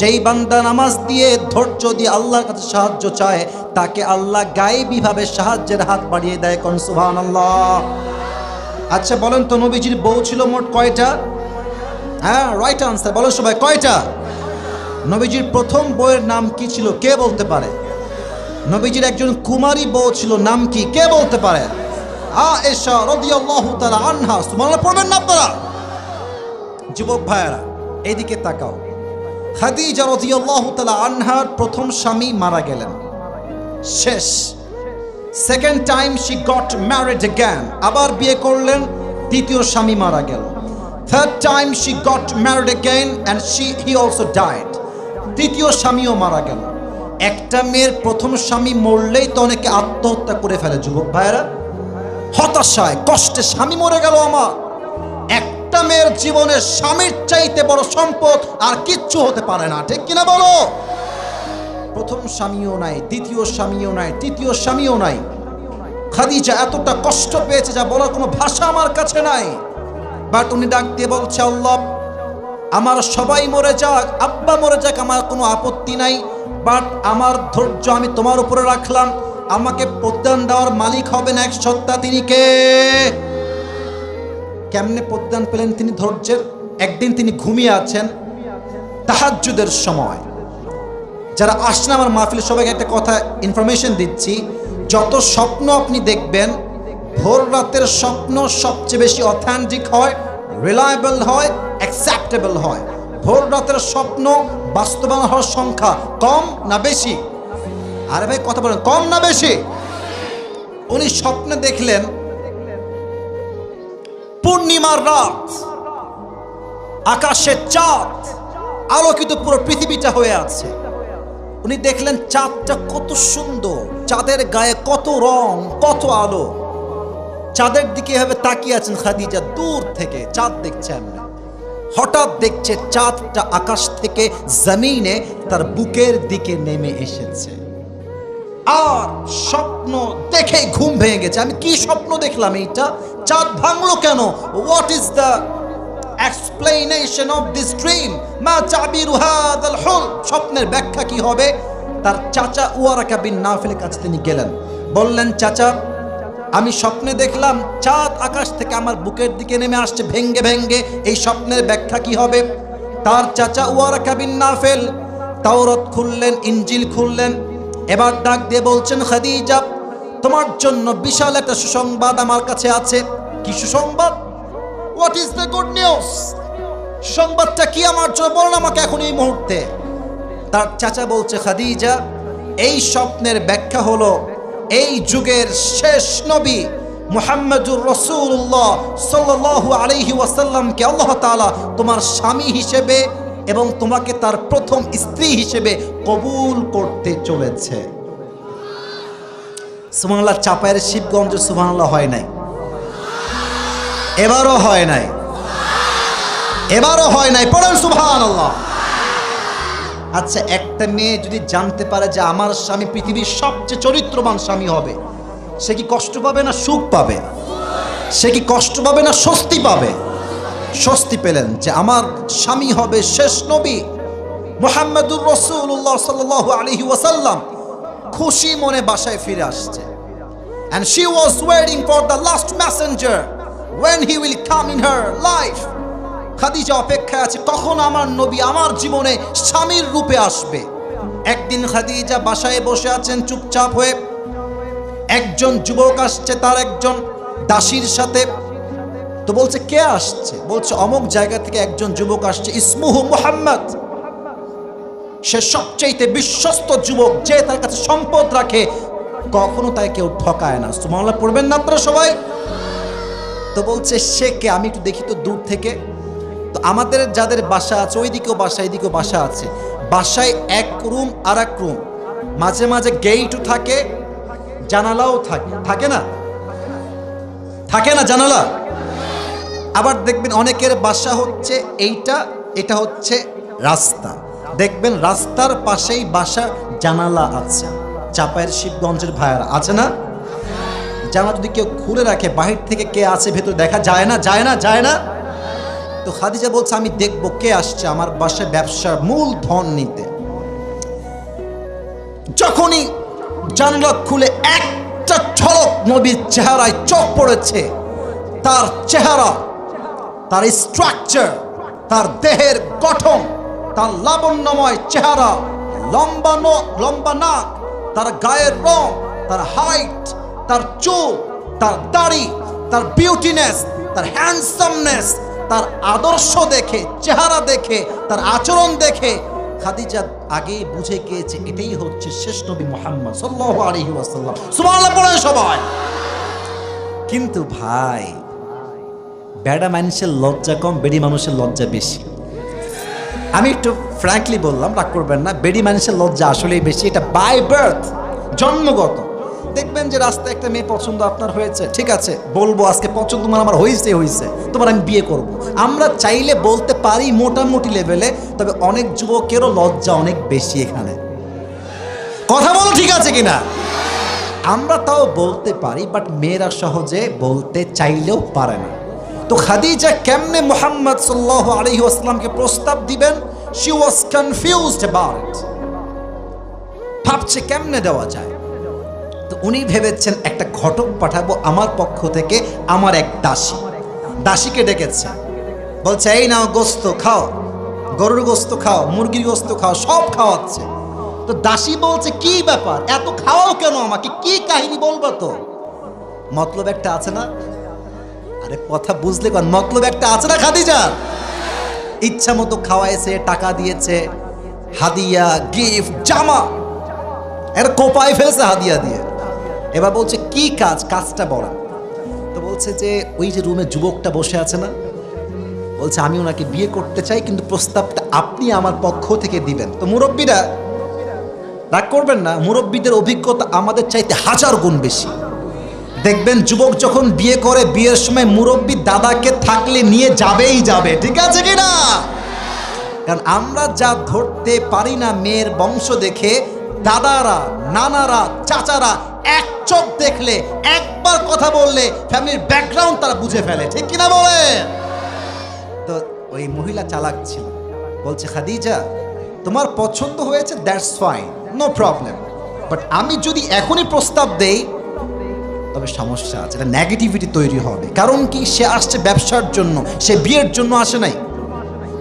যেই বান্দা নামাজ দিয়ে ধৈর্য দিয়ে আল্লাহর কাছে সাহায্য চায়, তাকে আল্লাহ গায়েবীভাবে সাহায্যের হাত বাড়িয়ে দেয়। কোন সুবহানাল্লাহ। আচ্ছা বলেন তো, নবীজির বউ ছিল মোট কয়টা? হ্যাঁ, রাইট আনসার। বলেন সবাই, কয়টা? নবীজির প্রথম বউয়ের নাম কি ছিল? কে বলতে পারে? নবীজির একজন কুমারী বউ ছিল, নাম কি? কে বলতে পারে? আয়েশা রাদিয়াল্লাহু তাআলা আনহা। সুবহানাল্লাহ পড়বেন না আপনারা? যুবক ভাইয়েরা এইদিকে তাকাও। খাদিজা রাদিয়াল্লাহু তাআলা আনহার প্রথম স্বামী মারা গেলেন, শেষ। Second time she got married again, আবার বিয়ে করলেন, দ্বিতীয় স্বামী মারা গেল। Third time she got married again and he also died, তৃতীয় স্বামীও মারা গেল। একটা মেয়ের প্রথম স্বামী মরলেই তো অনেকে আত্মহত্যা করে ফেলে যুবক ভাইয়েরা, হতাশায় কষ্টে, স্বামী মরে গেল আমার। একটা মেয়ের জীবনে স্বামীর চাইতে বড় সম্পদ আর কিচ্ছু হতে পারে না, ঠিক কিনা বলো? প্রথম স্বামীও নাই, দ্বিতীয় স্বামীও নাই, তৃতীয় স্বামীও নাই। খাদিজা এতটা কষ্ট পেয়েছে যা বলার কোনো ভাষা আমার কাছে নাই। বাট উনি ডাক দিয়ে বলছে, আল্লাহ আমার সবাই মরে যাক, আব্বা মরে যাক, আমার কোনো আপত্তি নাই, বাট আমার ধৈর্য আমি তোমার উপরে রাখলাম। আমাকে প্রদান দেওয়ার মালিক হবেন এক সত্তা, তিনি কে? কেমনে প্রদান পেলেন তিনি ধৈর্যের? একদিন তিনি ঘুমিয়ে আছেন তাহাজ্জুদের সময়। যারা আসলে আমার মাহফিলে সবাইকে একটা কথা ইনফরমেশন দিচ্ছি, যত স্বপ্ন আপনি দেখবেন, ভোর রাতের স্বপ্ন সবচেয়ে বেশি অথেন্টিক হয়, রিলায়েবল হয়, অ্যাকসেপ্টেবল হয়। ভোর রাতের স্বপ্ন বাস্তবায়ন হওয়ার সংখ্যা কম না বেশি? আরে ভাই কথা বলেন, কম না বেশি? উনি স্বপ্নে দেখলেন পূর্ণিমার রাত, আকাশের চাঁদ আলোকিত, পুরো পৃথিবীটা হয়ে আছে। উনি দেখলেন চাঁদটা কত সুন্দর, চাঁদের গায়ে কত রং, কত আলো। চাঁদের দিকে এভাবে তাকিয়ে আছেন খাদিজা, দূর থেকে চাঁদ দেখছেন। হঠাৎ দেখছে চাঁদটা আকাশ থেকে জমিনে তার বুকের দিকে নেমে এসেছে। আর স্বপ্ন দেখে ঘুম ভেঙে গেছে। আমি কি স্বপ্ন দেখলাম? এইটা চাঁদ ভাঙলো কেন? What is the explanation of this dream? মা তাবিরু হাদাল হুল, স্বপ্নের ব্যাখ্যা কি হবে? তার চাচা ওয়ারাকা বিন নাফিলের কাছে তিনি গেলেন, বললেন, চাচা আমি স্বপ্নে দেখলাম চাঁদ আকাশ থেকে আমার বুকের দিকে নেমে আসছে ভেঙ্গে ভেঙ্গে, এই স্বপ্নের ব্যাখ্যা কি হবে? তার চাচা ওয়ারাকা বিন নাফিল তাওরাত খুললেন, ইনজিল খুললেন, এবার ডাক দিয়ে বলছেন, খাদিজা তোমার জন্য বিশাল একটা সুসংবাদ আমার কাছে আছে। কি সুসংবাদ? What is the good news? সংবাদটা কি আমার জন্য বলুন আমাকে এখন এই মুহূর্তে। তার চাচা বলছে, খাদিজা এই স্বপ্নের ব্যাখ্যা হলো এই যুগের শেষ নবী মুহাম্মদুর রাসূলুল্লাহ সাল্লাল্লাহু আলাইহি ওয়াসাল্লামকে আল্লাহ তাআলা তোমার স্বামী হিসেবে এবং তোমাকে তার প্রথম স্ত্রী হিসেবে কবুল করতে চলেছে। সুবহানাল্লাহ। চাপায়ের শিবগঞ্জ সুবহানাল্লাহ হয় নাই, এবারও হয় নাই, এবারও হয় নাই, পড়েন সুবহানাল্লাহ। আচ্ছা, একটা মেয়ে যদি জানতে পারে যে আমার স্বামী পৃথিবীর সবচেয়ে চরিত্রবান স্বামী হবে, সে কি কষ্ট পাবে না সুখ পাবে? সে কি কষ্ট পাবে না স্বস্তি পাবে? স্বস্তি পেলেন যে আমার স্বামী হবে শেষ নবী মুহাম্মদুর রাসূলুল্লাহ সাল্লাল্লাহু আলাইহি ওয়াসাল্লাম। খুশি মনে বাসায় ফিরে আসছে। And she was waiting for the last messenger when he will come in her life. Khadija অপেক্ষায় আছে কখন আমার নবী আমার জীবনে স্বামীর রূপে আসবে। একদিন খাদিজা বাসায় বসে আছেন চুপচাপ হয়ে, একজন যুবক আসছে তার একজন দাসীর সাথে। তো বলছে কে আসছে? বলছে অমুক জায়গা থেকে একজন যুবক আসছে, ইসমুহু মুহাম্মদ। সে সবচেয়ে বিশ্বস্ত যুবক, যে তার কাছে সম্পদ রাখে, কখনো তাই কেউ ঠকায় না। সুবহানাল্লাহ পড়বেন না আপনারা সবাই? তো বলছে সে কে, আমি একটু দেখি তো দূর থেকে। তো আমাদের যাদের বাসা আছে ওইদিকেও বাসা এদিকেও বাসা আছে, বাসায় এক রুম আর এক রুম, মাঝে মাঝে গেটও থাকে জানালাও থাকে, থাকে না? থাকে না জানালা? আবার দেখবেন অনেকের বাসা হচ্ছে এইটা, এটা হচ্ছে রাস্তা, দেখবেন রাস্তার পাশেই বাসা জানালা আছে। চাপায়ের শিবগঞ্জের ভাইয়ারা আছে না? জানালা যদি কেউ খুলে রাখে বাহির থেকে কে আছে ভেতরে দেখা যায় না, যায় না, যায় না। তো খাদিজা বলছে আমি দেখবো কে আসছে আমার বাসায় ব্যবসার মূল ধন নিতে। যখনই জানালা খুলে একটা ঝলক নবীর চেহারায় চোখ পড়েছে, তার চেহারা, তার স্ট্রাকচার, তার দেহের গঠন, তার লাবণ্যময় চেহারা, লম্বা নাক, তার গায়ের রং, তার হাইট, তার চুল, তার দাড়ি, তার বিউটিনেস, তার হ্যান্ডসামনেস, তার আদর্শ দেখে, চেহারা দেখে, তার আচরণ দেখে খাদিজা আগেই বুঝে গিয়েছে এটাই হচ্ছে শেষ নবী মুহাম্মদ সাল্লাল্লাহু আলাইহি ওয়াসাল্লাম। সুবহানাল্লাহ পড়েন সবাই। কিন্তু ভাই, বেড়া মানুষের লজ্জা কম, বেড়ি মানুষের লজ্জা বেশি। আমি একটু ফ্র্যাঙ্কলি বললাম, রাগ করবেন না, বেড়ি মানুষের লজ্জা আসলেই বেশি। এটা বাই বার্থ, জন্মগত। দেখবেন যে রাস্তায় একটা মেয়ে পছন্দ আপনার হয়েছে, ঠিক আছে বলবো আজকে পছন্দ তোমার আমার হয়েছে, তোমার আমি বিয়ে করব। আমরা চাইলে বলতে পারি মোটামুটি লেভেলে, তবে অনেক যুবকেরও লজ্জা অনেক বেশি এখানে। কথা বলো ঠিক আছে কিনা? আমরা তাও বলতে পারি, বাট মেয়েরা সহজে বলতে চাইলেও পারে না। তো খাদিজা কেমনে মুহাম্মদ সাল্লাল্লাহু আলাইহি ওয়াসাল্লামকে প্রস্তাব দিবেন? She was confused about it. ভাবছে কেমনে দেওয়া যায়। তো উনি ভেবেছেন একটা ঘটক পাঠাবো আমার পক্ষ থেকে, আমার এক দাসীকে ডেকেছে, বলছে এই নাও গোস্ত খাও, গরুর গোস্ত খাও, মুরগির গোস্ত খাও, সব খাওয়াচ্ছে। তো দাসী বলছে কি ব্যাপার, এত খাওয়াও কেন আমাকে, কি কাহিনী বলবো? তো মতলব একটা আছে না? আরে কথা বুঝলে কোন মতলব একটা আছে না? খাদিজা ইচ্ছা মতো খাওয়াইছে, টাকা দিয়েছে, হাদিয়া, গিফট, জামা, এর কোপায় ফেলছে হাদিয়া দিয়ে। এবার বলছে কি কাজ, কাজটা বলা। তো বলছে যে ওই যে রুমে যুবকটা বসে আছে না, বলছে আমি ওনাকে বিয়ে করতে চাই, কিন্তু প্রস্তাবটা আপনি আমার পক্ষ থেকে দিবেন। তো মুরব্বীরা রাগ করবেন না, মুরব্বীদের অভিজ্ঞতা আমাদের চাইতে 1000 গুণ বেশি। দেখবেন যুবক যখন বিয়ে করে, বিয়ের সময় মুরব্বী দাদাকে থাকলে নিয়ে যাবেই যাবে, ঠিক আছে কিনা? কারণ আমরা যা ধরতে পারি না মেয়ের বংশ দেখে, দাদারা, নানারা, চাচারা এক চোখ দেখলে, একবার কথা বললে ফ্যামিলির ব্যাকগ্রাউন্ড তারা বুঝে ফেলে, ঠিক কিনা বলে? তো ওই মহিলা চালাক ছিল, বলছে খাদিজা তোমার পছন্দ হয়েছে, that's fine, no problem, but আমি যদি এখনই প্রস্তাব দেই তবে সমস্যা আছে, এটা নেগেটিভিটি তৈরি হবে। কারণ কি, সে আসছে ব্যবসার জন্য, সে বিয়ের জন্য আসে নাই।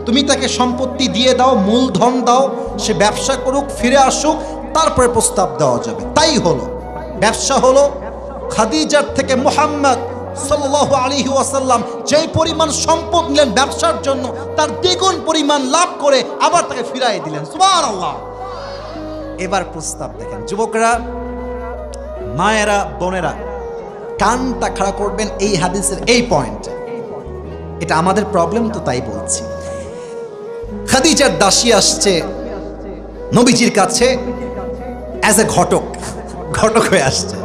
তুমি তাকে সম্পত্তি দিয়ে দাও, মূলধন দাও, সে ব্যবসা করুক, ফিরে আসুক, তারপরে প্রস্তাব দেওয়া যাবে। তাই হলো, ব্যবসা হলো। খাদিজার থেকে মুহাম্মদ সাল্লাল্লাহু আলাইহি ওয়াসাল্লাম যেই পরিমাণ সম্পদ নিলেন ব্যবসার জন্য, তার দ্বিগুণ পরিমাণ লাভ করে আবার তাকে ফিরাই দিলেন। সুবহানাল্লাহ। এবার প্রস্তাব দেখেন যুবকরা, মায়েরা, বোনেরা, কানটা খাড়া করবেন এই হাদিসের এই পয়েন্টে। এটা আমাদের প্রবলেম তো, তাই বলছি। খাদিজার দাসী আসছে নবীজির কাছে অ্যাজ এ ঘটক হয়ে আসছে।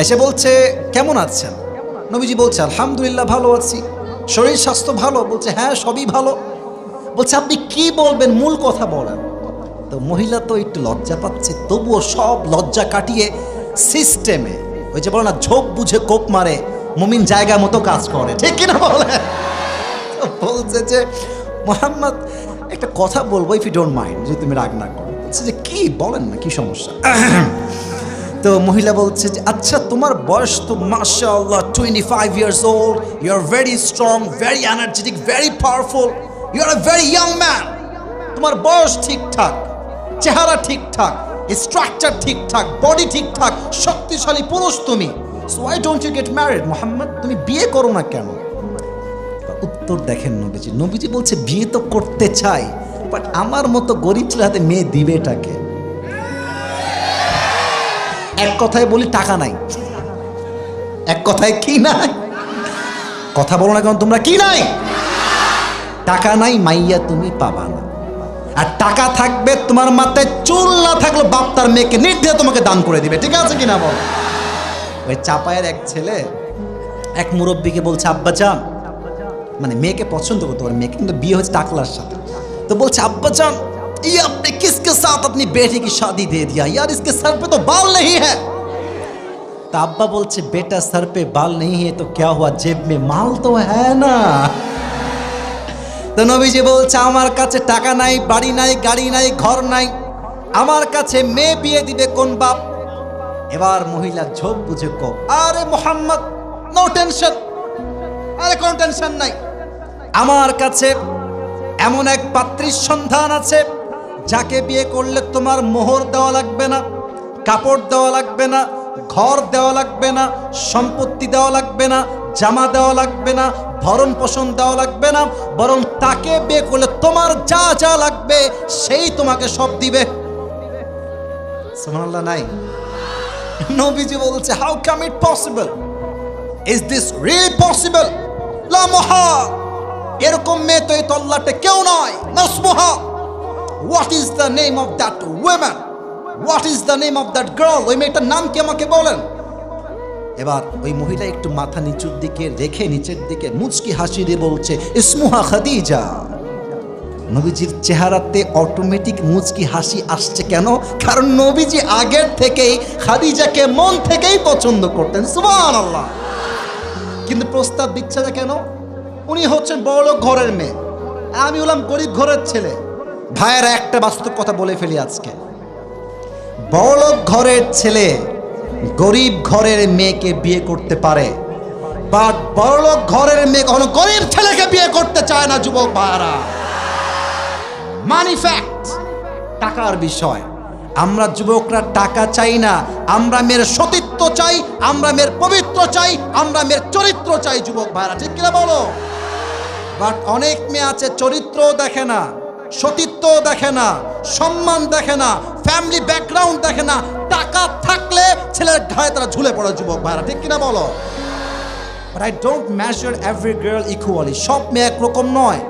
এসে বলছে কেমন আছেন? নবীজি বলছে আলহামদুলিল্লাহ ভালো আছি, শরীর স্বাস্থ্য ভালো। বলছে হ্যাঁ সবই ভালো। বলছে আপনি কি বলবেন, মূল কথা বলেন। তো মহিলা তো একটু লজ্জা পাচ্ছে, তবুও সব লজ্জা কাটিয়ে সিস্টেমে, ওই যে বলে না ঝোপ বুঝে কোপ মারে, মুমিন জায়গা মতো কাজ করে, ঠিক কিনা বলে? বলছে যে মুহাম্মদ একটা কথা বলবো, ইফ ইউ ডোন্ট মাইন্ড, যদি তুমি রাগ না করো। বলছে যে কি বলেন না, কি সমস্যা? তো মহিলা বলছে যে আচ্ছা তোমার বয়স তো মাশাআল্লাহ 25 years old, you are very strong, very energetic, very powerful, you are a very young man. তোমার বয়স ঠিকঠাক, চেহারা ঠিকঠাক, স্ট্রাকচার ঠিকঠাক, বডি ঠিকঠাক, শক্তিশালী পুরুষ তুমি। So why don't you get married Muhammad, তুমি বিয়ে করো না কেন? উত্তর দেখেন নবীজি, নবীজি বলছে বিয়ে তো করতে চাই, বাট আমার মতো গরিব ছেলে হাতে মেয়ে দিবেটাকে? এক কথায় বলি টাকা নাই। এক কথায় কি নাই? কথা বলো না কেন তোমরা, কি নাই? টাকা নাই, মাইয়া তুমি পাবা না। আর টাকা থাকবে, তোমার মাথায় চুল না থাকলে বাপ তার মেয়েকে নির্দেশে তোমাকে দান করে দিবে, ঠিক আছে কিনা বল? ওই চাপায়ের এক ছেলে এক মুরব্বীকে বলছে আব্বাজান, মানে মেয়েকে পছন্দ করতে পারে, মেয়েকে কিন্তু বিয়ে হয়েছে টাকলার সাথে, তো বলছে আব্বাজান ये आपने किसके साथ अपनी बेटी की शादी दे दिया यार, इसके सर पे तो बाल नहीं है। तो अब्बा बोलছে बेटा सर पे बाल नहीं है तो क्या हुआ, जेब में माल तो है ना। তো নবীজি বলছে আমার কাছে টাকা নাই, বাড়ি নাই, গাড়ি নাই, ঘর নাই, আমার কাছে মেয়ে বিয়ে দিবে কোন বাপ? এবার মহিলা ঝোপ বুঝে কো, আরে মোহাম্মদ নো টেনশন, আরে কোনো টেনশন নাই, আমার কাছে এমন এক পাত্রীর সন্ধান আছে যাকে বিয়ে করলে তোমার মোহর দেওয়া লাগবে না, কাপড় দেওয়া লাগবে না, ঘর দেওয়া লাগবে না, সম্পত্তি দেওয়া লাগবে না, জামা দেওয়া লাগবে না, ভরণ পোষণ দেওয়া লাগবে না, বরং তাকে বিয়ে করলে তোমার যা যা লাগবে সেই তোমাকে সব দিবে। সুবহানাল্লাহ নাই? নবীজি বলছে how come it possible, is this really possible? লা মুহাল, এরকম মেয়ে তো এই তল্লাটে কেউ নয়। নাসমুহা, what is the name of that woman, what is the name of that girl, ওই মেয়েটার নাম কি আমাকে বলেন। এবার ওই মহিলা একটু মাথা নিচুর দিকে রেখে নিচের দিকে মুচকি হাসি দিয়ে বলছে ইসমুহা খাদিজা। নবীজির চেহারাতে অটোমেটিক মুচকি হাসি আসছে কেন? কারণ নবীজি আগের থেকেই খাদিজাকে মন থেকেই পছন্দ করতেন। সুবহানাল্লাহ। কিন্তু প্রস্তাব দিচ্ছে না কেন? উনি হচ্ছেন বড়লোক ঘরের মেয়ে, আমি হলাম গরিব ঘরের ছেলে। ভাইয়েরা একটা বাস্তব কথা বলে ফেলি আজকে, বড়লোক ঘরের ছেলে গরিব ঘরের মেয়েকে বিয়ে করতে পারে, বাট বড়লোক ঘরের মেয়ে কখনো গরিব ছেলেকে বিয়ে করতে চায় না। যুবক ভাইয়েরা, মানি ফ্যাক্ট, টাকার বিষয়। আমরা যুবকরা টাকা চাই না, আমরা মেয়ের সতীত্ব চাই, আমরা মেয়ের পবিত্র চাই, আমরা মেয়ের চরিত্র চাই। যুবক ভাইরা ঠিক কিনা বলো? বাট অনেক মেয়ে আছে চরিত্র দেখে না, সতীত্ব দেখে না, সম্মান দেখে না, ফ্যামিলি ব্যাকগ্রাউন্ড দেখে না, টাকা থাকলে ছেলের ঘাড়ে তারা ঝুলে পড়ে। যুবক ভাইরা ঠিক কিনা বলো? But I don't measure every girl equally, সব মেয়ে একরকম নয়।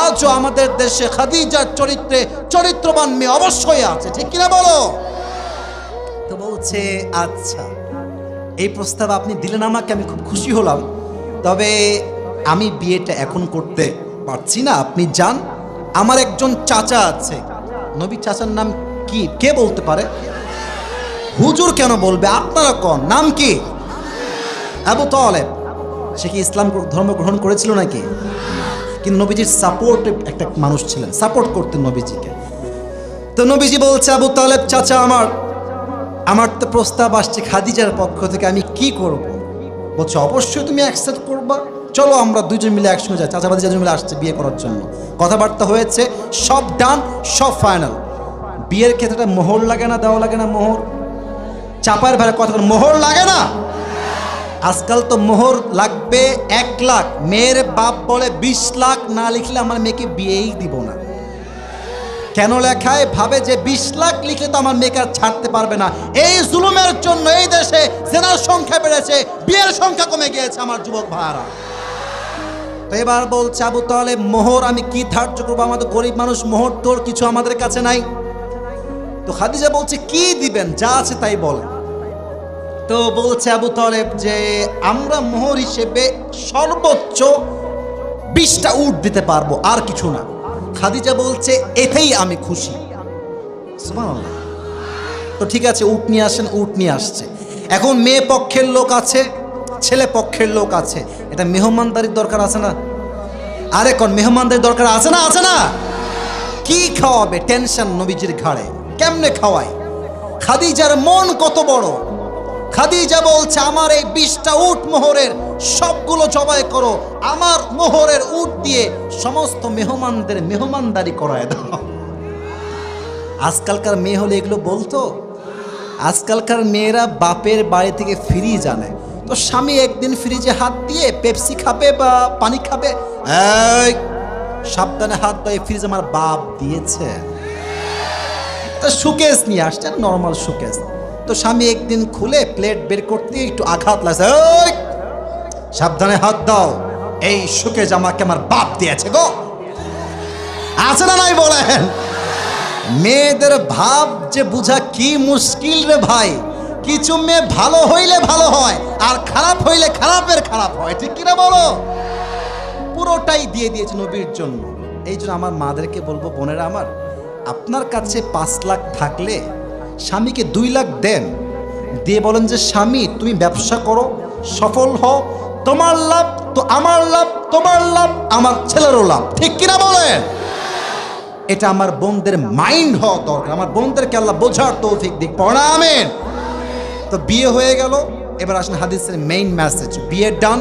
আজও আমাদের দেশে খাদিজার চরিত্রে চরিত্রবান মেয়ে অবশ্যই আছে, ঠিক কিনা বলো? তো বলছে আচ্ছা এই প্রস্তাব আপনি দিলেন আমাকে, আমি খুব খুশি হলাম, তবে আমি বিয়েটা এখন করতে পারছি না, আপনি যান। আমার একজন চাচা আছে। নবী চাচার নাম কি কে বলতে পারে? হুজুর কেন বলবে, আপনারা কোন নাম কি? আবু তালেব। সে কি ইসলাম ধর্ম গ্রহণ করেছিল নাকি? কিন্তু নবীজির সাপোর্টে একটা মানুষ ছিলেন, সাপোর্ট করতেন নবীজিকে। তো নবীজি বলছে আবু তালেব চাচা আমার তো প্রস্তাব আসছে খাদিজার পক্ষ থেকে, আমি কি করব? বলছে অবশ্যই তুমি অ্যাকসেপ্ট করবা, চলো আমরা দুইজন মিলে একসঙ্গে যাই। চাচা ভাতিজা মিলে আসছে বিয়ে করার জন্য, কথাবার্তা হয়েছে, সব ডান, সব ফাইনাল। বিয়ের ক্ষেত্রে মোহর লাগে না, দেওয়া লাগে না মোহর? চাপার ভাড়া কথা, মোহর লাগে না? আজকাল তো মোহর লাগবে 1 লাখ, মেয়ের বাপ বলে 20 লাখ না লিখলে আমার মেয়েকে বিয়েই দিব না। কেন লেখায়? ভাবে যে 20 লাখ লিখলে তো আমার মেয়েকে আর ছাড়তে পারবে না। এই জুলুমের জন্য এই দেশে জেনার সংখ্যা বেড়েছে, বিয়ের সংখ্যা কমে গিয়েছে আমার যুবক ভাইরা। তো এবার বলছে আবু তালেব মোহর আমি কি ধার্য করবো, আমাদের গরিব মানুষ, মোহর তোর কিছু আমাদের কাছে নাই। তো খাদিজা বলছে কি দিবেন, যা আছে তাই বল। তো বলছে আবু তালেব যে আমরা মোহর হিসেবে সর্বোচ্চ 20টা উট দিতে পারবো, আর কিছু না। খাদিজা বলছে এতেই আমি খুশি। সুবহানাল্লাহ। তো ঠিক আছে, উট নিয়ে আসেন। উট নিয়ে আসছে। এখন মেয়ে পক্ষের লোক আছে, ছেলে পক্ষের লোক আছে, এটা মেহমানদারির দরকার আছে না? আরে কোন মেহমানদারির দরকার আছে না? আছে না? কি খাওয়াবে? টেনশন নবীজির ঘাড়ে। কেমনে খাওয়ায়? খাদিজার মন কত বড়, খাদিজা বলছে আমার এই 20টা উট মোহরের সবগুলো জবাই করো, আমার মোহরের উট দিয়ে সমস্ত মেহমানদের মেহমানদারি করায় দাও। আজকালকার মেয়ে হলে এগুলো বলতো? আজকালকার মেয়েরা বাপের বাড়ি থেকে ফ্রিজ আনে, তো স্বামী একদিন ফ্রিজে হাত দিয়ে পেপসি খাবে বা পানি খাবে, এই সাবধানে হাত দিয়ে, ফ্রিজ আমার বাপ দিয়েছে। সুকেস নিয়ে আসছে, নর্মাল সুকেস। তো স্বামী একদিন খুলে প্লেট বের করতে একটু আঘাত লাগছে, এই সাবধানে হাত দাও, এই সুকেস আমাকে আমার বাপ দিয়েছে গো। আছে না নাই বলেন? মেয়েদের ভাব যে বুঝা কি মুশকিল রে ভাই। কিছু মেয়ে ভালো হইলে ভালো হয়, আর খারাপ হইলে খারাপের খারাপ হয়, ঠিক কিনা বলো? পুরোটাই দিয়ে দিয়েছে নবীর জন্য। এই জন্য আমার মাদেরকে বলবো, বোনেরা আমার, আপনার কাছে 5 লাখ থাকলে স্বামীকে 2 লাখ দেন, দিয়ে বলেন যে স্বামী তুমি ব্যবসা করো, সফল হও, তোমার লাভ তো আমার লাভ, তোমার লাভ আমার ছেলেরও লাভ, ঠিক কিনা বলেন? এটা আমার বোনদের মাইন্ড হওয়া দরকার। আমার বোনদেরকে আল্লাহ বোঝার তৌফিক দিক, পড়া আমিন। তো বিয়ে হয়ে গেল, এবার আসেন হাদিসের মেইন মেসেজ। বিয়ে ডান।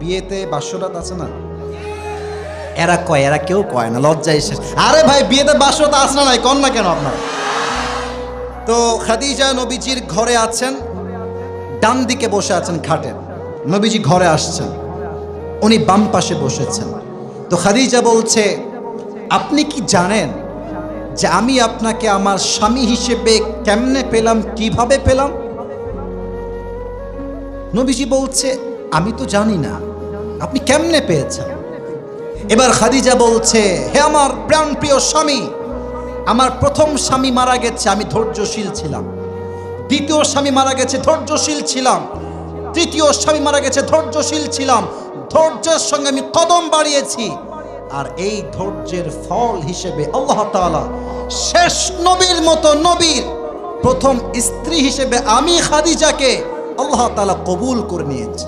বিয়েতে বাসরাত আছে না? এরা কয়, এরা কেউ কয় না, লজ্জায় শেষ। আরে ভাই বিয়েতে বাসরাত আছে না নাই, কন না কেন আপনার? তো খাদিজা নবীজির ঘরে আছেন, ডান দিকে বসে আছেন খাটে। নবীজি ঘরে আসছেন, উনি বাম পাশে বসেছেন। তো খাদিজা বলছে, আপনি কি জানেন যে আমি আপনাকে আমার স্বামী হিসেবে কেমনে পেলাম, কিভাবে পেলাম? নবীজি বলছে, আমি তো জানি না, আপনি কেমনে পেয়েছেন? এবার খাদিজা বলছে, হে আমার প্রাণপ্রিয় স্বামী, আমার প্রথম স্বামী মারা গেছে, আমি ধৈর্যশীল ছিলাম। দ্বিতীয় স্বামী মারা গেছে, ধৈর্যশীল ছিলাম। তৃতীয় স্বামী মারা গেছে, ধৈর্যশীল ছিলাম। ধৈর্যের সঙ্গে আমি কদম বাড়িয়েছি, আর এই ধৈর্যের ফল হিসেবে আল্লাহ তাআলা শেষ নবীর মতো নবীর প্রথম স্ত্রী হিসেবে আমি খাদিজাকে আল্লাহ তাআলা কবুল করে নিয়েছে।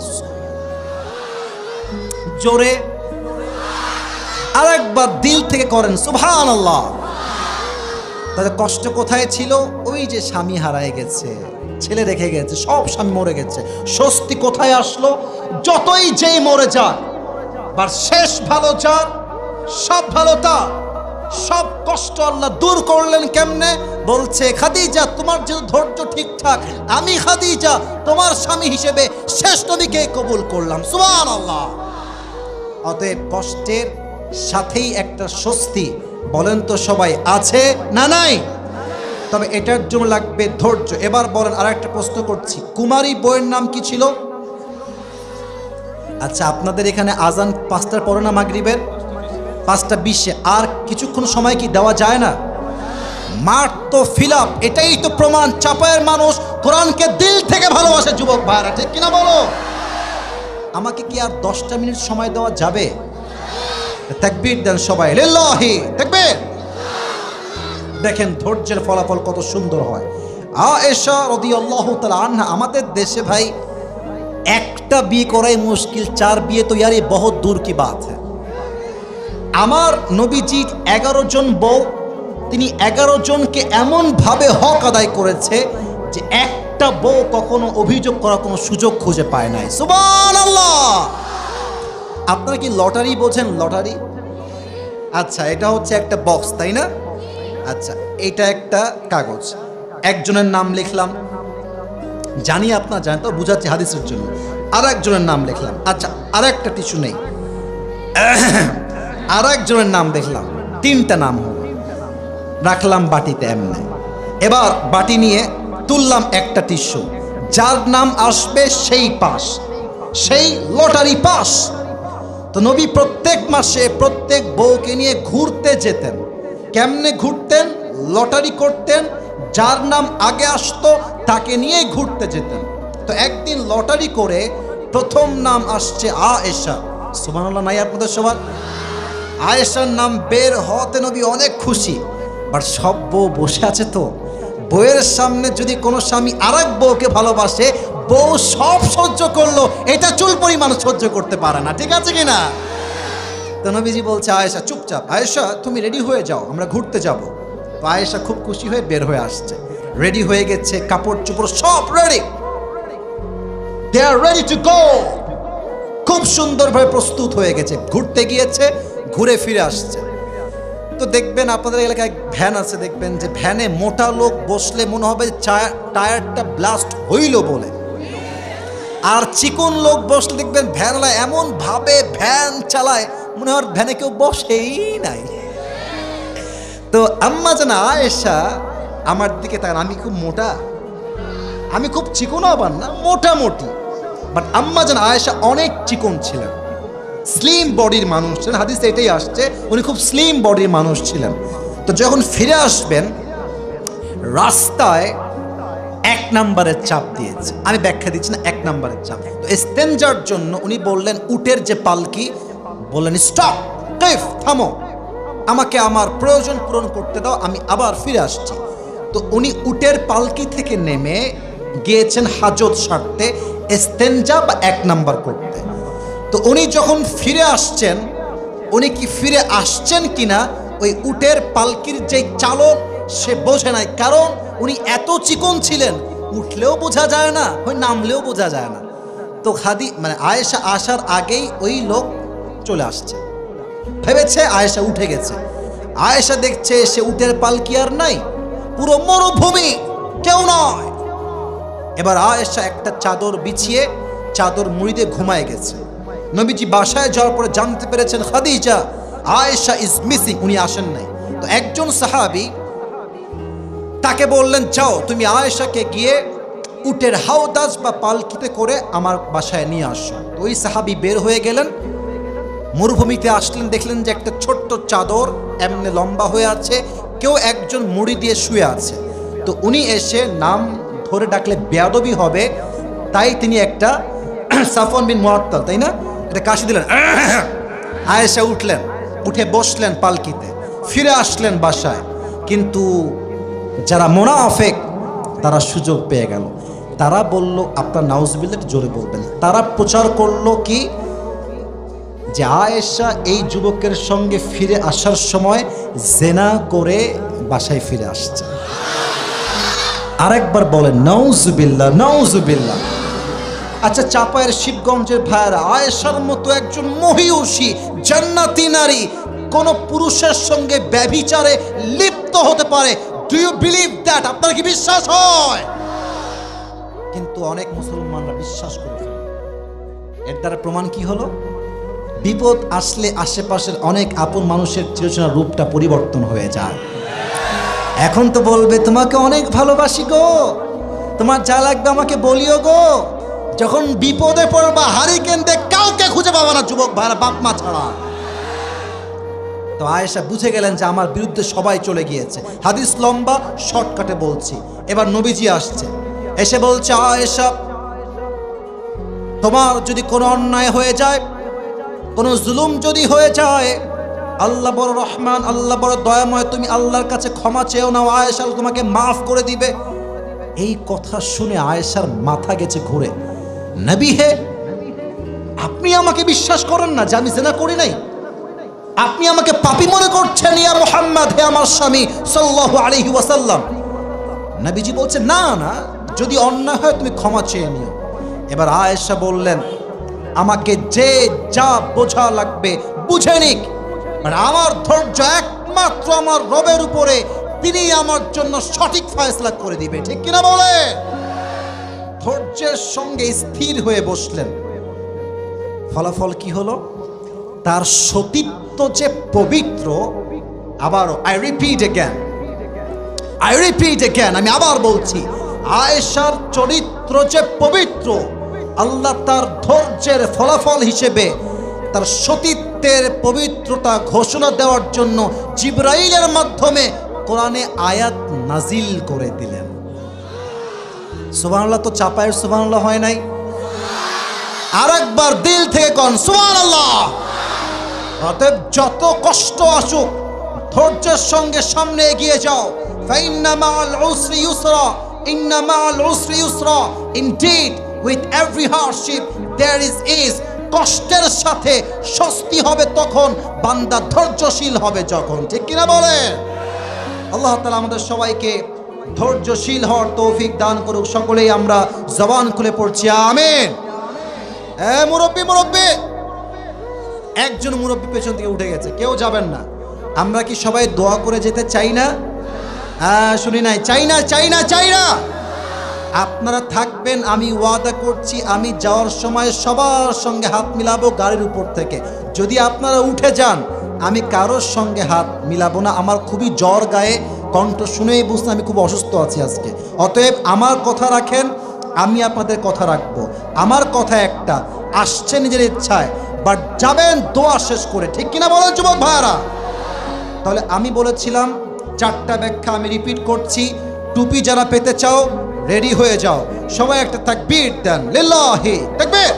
জোরে আরেকবার দিল থেকে করেন সুবহানাল্লাহ। তাদের কষ্ট কোথায় ছিল? ওই যে স্বামী হারায় গেছে, ছেলে রেখে গেছে, সব স্বামী মরে গেছে। স্বস্তি কোথায় আসলো? যতই যেই মরে যাক, আর শেষ ভালো যার, সব ভালো তার। সব কষ্ট আল্লাহ দূর করলেন কেমনে? বলছে, খাদিজা তোমার যে ধৈর্য ঠিকঠাক, আমি খাদিজা তোমার স্বামী হিসেবে শেষ নবীকে কবুল করলাম। সুবহানাল্লাহ। অতএব কষ্টের সাথেই একটা স্বস্তি, বলেন তো সবাই, আছে না নাই? তবে এটার জন্য লাগবে ধৈর্য। এবার বলেন, আর একটা প্রশ্ন করছি, কুমারী বইয়ের নাম কি ছিল? আচ্ছা, আপনাদের এখানে আজান 5টার পরে না মাগরিবের? 5:20। আর কিছুক্ষণ সময় কি দেওয়া যায় না? মাঠ তো ফিল আপ, এটাই তো প্রমাণ চাপায়ের মানুষ কোরআনকে দিল থেকে ভালোবাসে। যুবক ভাইরা, ঠিক কিনা বলো? আমাকে কি আর 10টা মিনিট সময় দেওয়া যাবে? তাকবীর দেন সবাই, লিল্লাহি তাকবীর। দেখেন ধৈর্যের ফলাফল কত সুন্দর হয়। আয়েশা রাদিয়াল্লাহু তাআলা আনহা, আমাদের দেশে ভাই একটা বিয়ে করাই মুশকিল, 4 বিয়ে তো ইয়ার বহুত দূর কি বাত है। আমার নবীজির 11 জন বউ, তিনি 11 জনকে এমন ভাবে হক আদায় করেছে যে একটা বউ কখনো অভিযোগ করার কোনো সুযোগ খুঁজে পায় নাই। সুবহানাল্লাহ। আপনারা কি লটারি বোঝেন? লটারি, আচ্ছা এটা হচ্ছে একটা বক্স, তাই না? আচ্ছা, এটা একটা কাগজ, একজনের নাম লিখলাম, জানি আপনার জানেন, তো বুঝাচ্ছি হাদিসের জন্য। আর একজনের নাম লিখলাম, আচ্ছা আর একটা টিস্যু নেই, আর একজনের নাম দেখলাম, 3টা নাম হলো, রাখলাম বাটিতে এমনি। এবার বাটি নিয়ে তুললাম একটা টিস্যু, যার নাম আসবে সেই পাস, সেই লটারি পাস। তো নবী প্রত্যেক মাসে প্রত্যেক বউকে নিয়ে ঘুরতে যেতেন। কেমনে ঘুরতেন? লটারি করতেন, যার নাম আগে আসতো তাকে নিয়ে ঘুরতে যেতেন। তো একদিন লটারি করে প্রথম নাম আসছে আয়েশা। সুবহানাল্লাহ নাই আপনাদের সবার? আয়েশার নাম বের হতে নবী অনেক খুশি। বাট সব বউ বসে আছে, তো বউয়ের সামনে যদি কোনো স্বামী আরেক বউকে ভালোবাসে, বউ সব সহ্য করলো, এটা চুল পরিমাণ সহ্য করতে পারে না, ঠিক আছে কিনা? তো নবীজি বলছে, আয়েশা চুপচাপ, আয়েশা তুমি রেডি হয়ে যাও, আমরা ঘুরতে যাব। তো আয়েশা খুব খুশি হয়ে বের হয়ে আসছে, রেডি হয়ে গেছে, কাপড় চোপড় সব ready. They are ready to go. খুব সুন্দরভাবে প্রস্তুত হয়ে গেছে, ঘুরতে গিয়েছে, ঘুরে ফিরে আসছে। তো দেখবেন আপনাদের এলাকায় ভ্যান আছে, দেখবেন যে ভ্যানে মোটা লোক বসলে মনে হবে টায়ারটা ব্লাস্ট হইল বলে, আর চিকন লোক বসলে দেখবেন ভ্যানওয়ালা এমন ভাবে ভ্যান চালায় মনে হয় ভ্যানে কেউ বসেই নাই। তো আম্মা জান আয়েশা আমার দিকে তাকান, আমি খুব মোটা, আমি খুব চিকনও আবার না, মোটামুটি, বাট আম্মা জান আয়েশা অনেক চিকন ছিলেন, স্লিম বডির মানুষ ছিলেন। হাদিসে এটাই আসছে উনি খুব স্লিম বডির মানুষ ছিলেন। তো যখন ফিরে আসবেন রাস্তায় 1 নম্বরের চাপ দিয়েছে, আমি ব্যাখ্যা দিচ্ছি না, 1 নম্বরের চাপ। তো ইস্তেনজার জন্য উনি বললেন উটের যে পালকি, বললেন স্টপ, থামো, আমাকে আমার প্রয়োজন পূরণ করতে দাও, আমি আবার ফিরে আসছি। তো উনি উটের পালকি থেকে নেমে গিয়েছেন হাজত সারতে, ইস্তেনজা বা 1 নাম্বার করতে। তো উনি যখন ফিরে আসছেন, উনি কি ফিরে আসছেন কিনা ওই উটের পালকির যে চালক সে বোঝে নাই, কারণ উনি এত চিকন ছিলেন, উঠলেও বোঝা যায় না, ওই নামলেও বোঝা যায় না। তো আয়েশা আসার আগেই ওই লোক চলে আসছে, ভেবেছে আয়েশা উঠে গেছে। আয়েশা দেখছে সে উটের পালকি আর নাই, পুরো মরুভূমি, কেউ নয়। এবার আয়েশা একটা চাদর বিছিয়ে চাদর মুড়ি দিয়ে ঘুমায় গেছে। নবীজি বাসায় যাওয়ার পরে জানতে পেরেছেন খাদিজা আয়েশা ইজ মিসিং, উনি আসেন নাই। তো একজন সাহাবী তাকে বললেন যাও তুমি আয়েশাকে গিয়ে উটের হাওদাজ বা পালকিতে করে আমার বাসায় নিয়ে আসো। তো ওই সাহাবী বের হয়ে গেলেন, মরুভূমিতে আসলেন, দেখলেন যে একটা ছোট্ট চাদর এমনি লম্বা হয়ে আছে, কেউ একজন মুড়ি দিয়ে শুয়ে আছে। তো উনি এসে নাম ধরে ডাকলে বেয়াদবি হবে, তাই তিনি একটা সাফওয়ান বিন মুআত্তাল, তাই না, এটা কাশি দিলেন। আয়েশা উঠলেন, উঠে বসলেন পালকিতে, ফিরে আসলেন বাসায়। কিন্তু যারা মুনাফিক তারা সুযোগ পেয়ে গেল, তারা বলল, আপনার নাউজুবিল্লাহ জোরে বলবেন, তারা প্রচার করলো কি যে আয়েশা এই যুবকের সঙ্গে ফিরে আসার সময় জেনা করে বাসায় ফিরে আসছে। আরেকবার বলেন নাউজুবিল্লাহ, নাউজুবিল্লাহ। আচ্ছা, চাপায়ের শিবগঞ্জের ভাইয়েরা, আয়েশার মতো একজন মহিয়সী জান্নাতি নারী কোন পুরুষের সঙ্গে ব্যভিচারে লিপ্ত হতে পারে? Do you believe that? আপনার কি বিশ্বাস হয়? কিন্তু অনেক মুসলমানরা বিশ্বাস করে ফেলে। এর দ্বারা প্রমাণ কি হলো? বিপদ আসলে আশেপাশের অনেক আপন মানুষের চিরচেনা রূপটা পরিবর্তন হয়ে যায়। এখন তো বলবে তোমাকে অনেক ভালোবাসি গো, তোমার যা লাগবে আমাকে বলিও গো। যখন বিপদে পড়বা হারিকেন দিয়ে কাউকে খুঁজে পাবা না যুবক ভাইরা, বাপ মা ছাড়া। তো আয়েশা বুঝে গেলেন যে আমার বিরুদ্ধে সবাই চলে গিয়েছে। হাদিস লম্বা, শর্টকাটে বলছি। এবার নবীজি আসছে, এসে বলছে আয়েশা তোমার যদি কোনো অন্যায় হয়ে যায়, কোনো জুলুম যদি হয়ে যায়, আল্লাহ বড় রহমান, আল্লাহ বড় দয়াময়, তুমি আল্লাহর কাছে ক্ষমা চেয়েও নাও, আয়েশা তোমাকে মাফ করে দিবে। এই কথা শুনে আয়েশার মাথা গেছে ঘুরে। নবী হে, আপনি আমাকে বিশ্বাস করেন না যে আমি জিনা করি নাই? আপনি আমাকে পাপী মনে করছেন? ইয়া মুহাম্মদ, হে আমার স্বামী সাল্লাল্লাহু আলাইহি ওয়াসাল্লাম। নবীজি বলছে না না, যদি অন্যায় হয় তুমি ক্ষমা চেয়ে নিও। এবার আয়েশা বললেন আমাকে যে যা বোঝা লাগবে বুঝে নিক, আমার ধৈর্য একমাত্র আমার রবের উপরে, তিনি আমার জন্য সঠিক ফয়সালা করে দিবে, ঠিক কিনা বলে? ধৈর্যের সঙ্গে স্থির হয়ে বসলেন। ফলাফল কি হলো? তার সতীত্ব যে পবিত্র, আবার আই রিপিট এগেন, আমি আবার বলছি, আয়েশার চরিত্র যে পবিত্র, আল্লাহ তার ধৈর্যের ফলাফল হিসেবে তার সতীত্বের পবিত্রতা ঘোষণা দেওয়ার জন্য জিবরাইলের মাধ্যমে কোরআনে আয়াত নাজিল করে দিলেন। সুবহানাল্লাহ। তো চাপায়ের সুবহানাল্লাহ হয় নাই? আরেকবার দিল থেকে কোন সুবহানাল্লাহ। অতএব যত কষ্ট আসুক ধৈর্যের সঙ্গে সামনে এগিয়ে যাও। ফাইন্না মাআল উসরি ইউসরা, ইন্না মাআল উসরি ইউসরা। Indeed with every hardship there is ease. কষ্টের সাথে স্বস্তি হবে তখন, বান্দা ধৈর্যশীল হবে যখন, ঠিক কিনা বলে? আল্লাহ তাআলা আমাদের সবাইকে ধৈর্যশীল হওয়ার তৌফিক দান করুক। সকলেই আমরা জবান খুলে পড়ছি আমিন। মুরব্বি মুরব্বি, একজন মুরব্বি পেছন থেকে উঠে গেছে, কেউ যাবেন না। আমরা কি সবাই দোয়া করে যেতে চাই না? শুনি নাই, চাই না চাই না চাই না। আপনারা থাকবেন, আমি ওয়াদা করছি আমি যাওয়ার সময় সবার সঙ্গে হাত মিলাবো গাড়ির উপর থেকে। যদি আপনারা উঠে যান আমি কারোর সঙ্গে হাত মিলাবো না। আমার খুবই জ্বর গায়ে, কণ্ঠ শুনেই বুঝতে আমি খুব অসুস্থ আছি আজকে। অতএব আমার কথা রাখেন, আমি আপনাদের কথা রাখবো। আমার কথা একটা, আসছে নিজের ইচ্ছায়, বাট যাবেন দোয়া শেষ করে, ঠিক কিনা বলেন যুবক ভাইয়ারা? তাহলে আমি বলেছিলাম 4টা ব্যাখ্যা আমি রিপিট করছি। টুপি যারা পেতে চাও রেডি হয়ে যাও, সবাই একটা তাকবীর দেন, লিল্লাহি তাকবীর।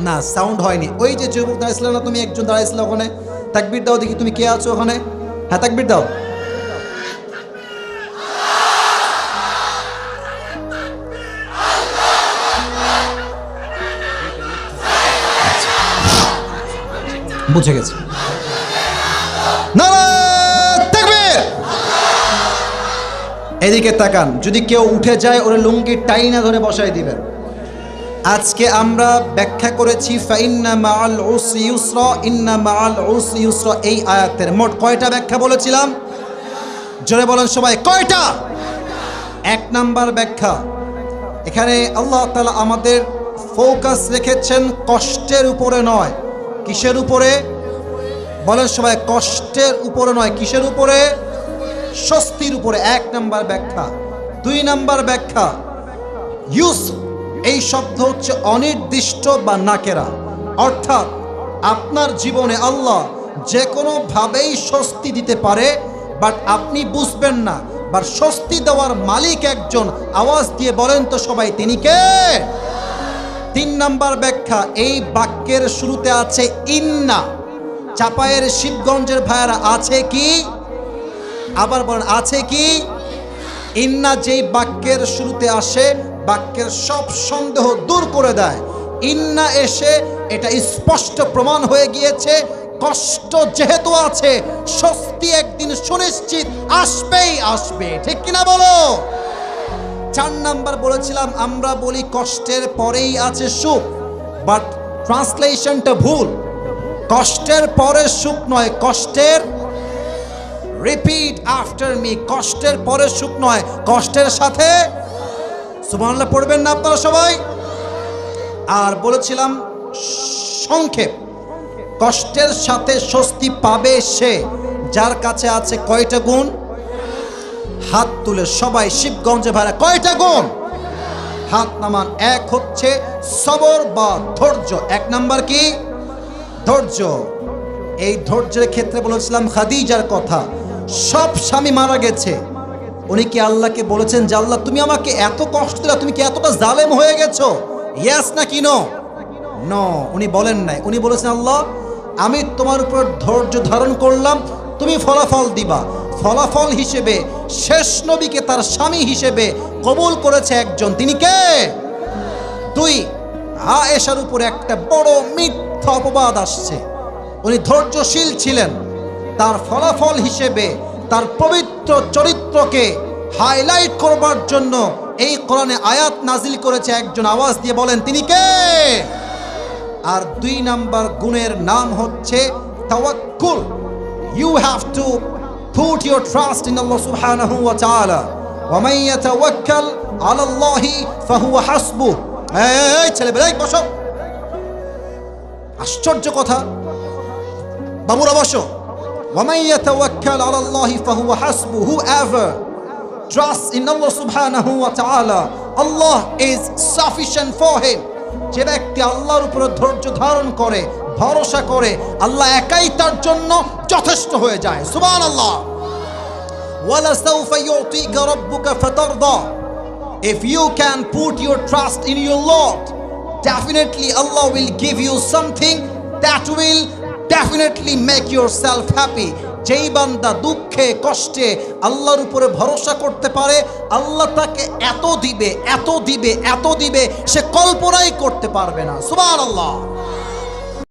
না সাউন্ড হয়নি। ওই যে যুবক দাঁড়িয়েছিল না, তুমি একজন দাঁড়িয়েছিল ওখানে, তাকবীর দাও দেখি, তুমি কে আছো ওখানে? হ্যাঁ তাকবীর দাও। বুঝে গেছে। এদিকে তাকান, যদি কেউ উঠে যায় ওরে লুঙ্গি টাইনা ধরে বসাই দিবেন। আজকে আমরা ব্যাখ্যা করেছি ফাইন্না মাআল উসরি ইউসরা, ইন্না মাআল উসরি ইউসরা, এই আয়াতের মোট কয়টা ব্যাখ্যা বলেছিলাম? জোরে বলেন সবাই, কয়টা? 1 নাম্বার ব্যাখ্যা, এখানে আল্লাহ তাআলা আমাদের ফোকাস রেখেছেন কষ্টের উপরে নয়। কিসের উপরে? বলেন সবাই, কষ্টের উপরে নয়, কিসের উপরে? স্বস্তির উপরে। 1 নাম্বার ব্যাখ্যা। 2 নাম্বার ব্যাখ্যা, ইউস এই শব্দ হচ্ছে অনির্দিষ্ট বা নাকেরা, অর্থাৎ আপনার জীবনে আল্লাহ যে কোনো ভাবেই স্বস্তি দিতে পারে, বাট আপনি বুঝবেন না। বাট স্বস্তি দেওয়ার মালিক একজন, আওয়াজ দিয়ে বলেন তো সবাই, তিনি কে? 3 নাম্বার ব্যাখ্যা, এই বাক্যের শুরুতে আছে ইন্না। চাপায়ের শিবগঞ্জের ভাইয়ারা আছে কি? আবার বলেন, আছে কি? ইন্না যেই বাক্যের শুরুতে আসে, বাক্যের সব সন্দেহ দূর করে দেয়। ইন্না এসে এটা স্পষ্ট প্রমাণ হয়ে গিয়েছে, কষ্ট যেহেতু আছে, স্বস্তি একদিন সুনিশ্চিত আসবেই আসবে, ঠিক কিনা বলো? 4 নাম্বার বলেছিলাম, আমরা বলি কষ্টের পরেই আছে সুখ, বাট ট্রান্সলেশনটা ভুল। কষ্টের পরে সুখ নয়, কষ্টের, রিপিট আফটার মি, কষ্টের পরে সুখ নয়, কষ্টের সাথে। সুবহানাল্লাহ পড়বেন না আপনারা সবাই? আর বলেছিলাম সংক্ষেপ, কষ্টের সাথে স্বস্তি পাবে সে যার কাছে আছে কয়টা গুণ? হাত তুলে সবাই শিবগঞ্জে ভাড়া, কয়টা গুণ? হাত নামান। 1 হচ্ছে সবর বা ধৈর্য। 1 নাম্বার কি? ধৈর্য। এই ধৈর্যের ক্ষেত্রে বলেছিলাম খাদিজার কথা। সব স্বামী মারা গেছে, উনি কি আল্লাহকে বলেছেন যে আল্লাহ তুমি আমাকে এত কষ্ট দিলা, তুমি কি এতটা জালেম হয়ে গেছো? ইয়েস নাকি নো? নো, উনি বলেন নাই। উনি বলেছেন আল্লাহ আমি তোমার উপর ধৈর্য ধারণ করলাম, তুমি ফলাফল দিবা। ফলাফল হিসেবে শেষ নবীকে তার স্বামী হিসেবে কবুল করেছে একজন, তিনি কে? 2, আয়েশার উপরে একটা বড় মিথ্যা অপবাদ আসছে, উনি ধৈর্যশীল ছিলেন। তার ফলাফল হিসেবে তার পবিত্র চরিত্রকে হাইলাইট করবার জন্য এই কোরআনে আয়াত নাজিল করেছে একজন, আওয়াজ দিয়ে বলেন তিনি কে? আর 2 নাম্বার গুণের নাম হচ্ছে তাওয়াক্কুল। You have to put your trust in Allah সুবহানাহু ওয়া তাআলা। ওয়া মান ইয়াতাওয়াক্কাল আলাল্লাহি ফাহুয়া হাসবুহ। এই ছেলেবেলা বসো, আশ্চর্য কথা, বাবুরা বসো। وَمَنْ يَتَوَكَّلْ عَلَى اللَّهِ فَهُوَ حَسْبُهُ. Whoever trusts in Allah subhanahu wa ta'ala, Allah is sufficient for him. যে ব্যক্তি আল্লাহর উপরে ধৈর্য ধারণ করে, ভরসা করে, আল্লাহ একাই তার জন্য যথেষ্ট হয়ে যায়। সুবহানাল্লাহ। وَلَسَوْفَ يُعْطِيكَ رَبُّكَ فَتَرْضَى. If you can put your trust in your Lord, definitely Allah will give you something that will definitely make yourself happy. যেই বান্দা দুঃখে কষ্টে আল্লাহর উপরে ভরসা করতে পারে, আল্লাহ তাকে এত দিবে, এত দিবে, এত দিবে, সে কল্পনাই করতে পারবে না। সুবহানাল্লাহ।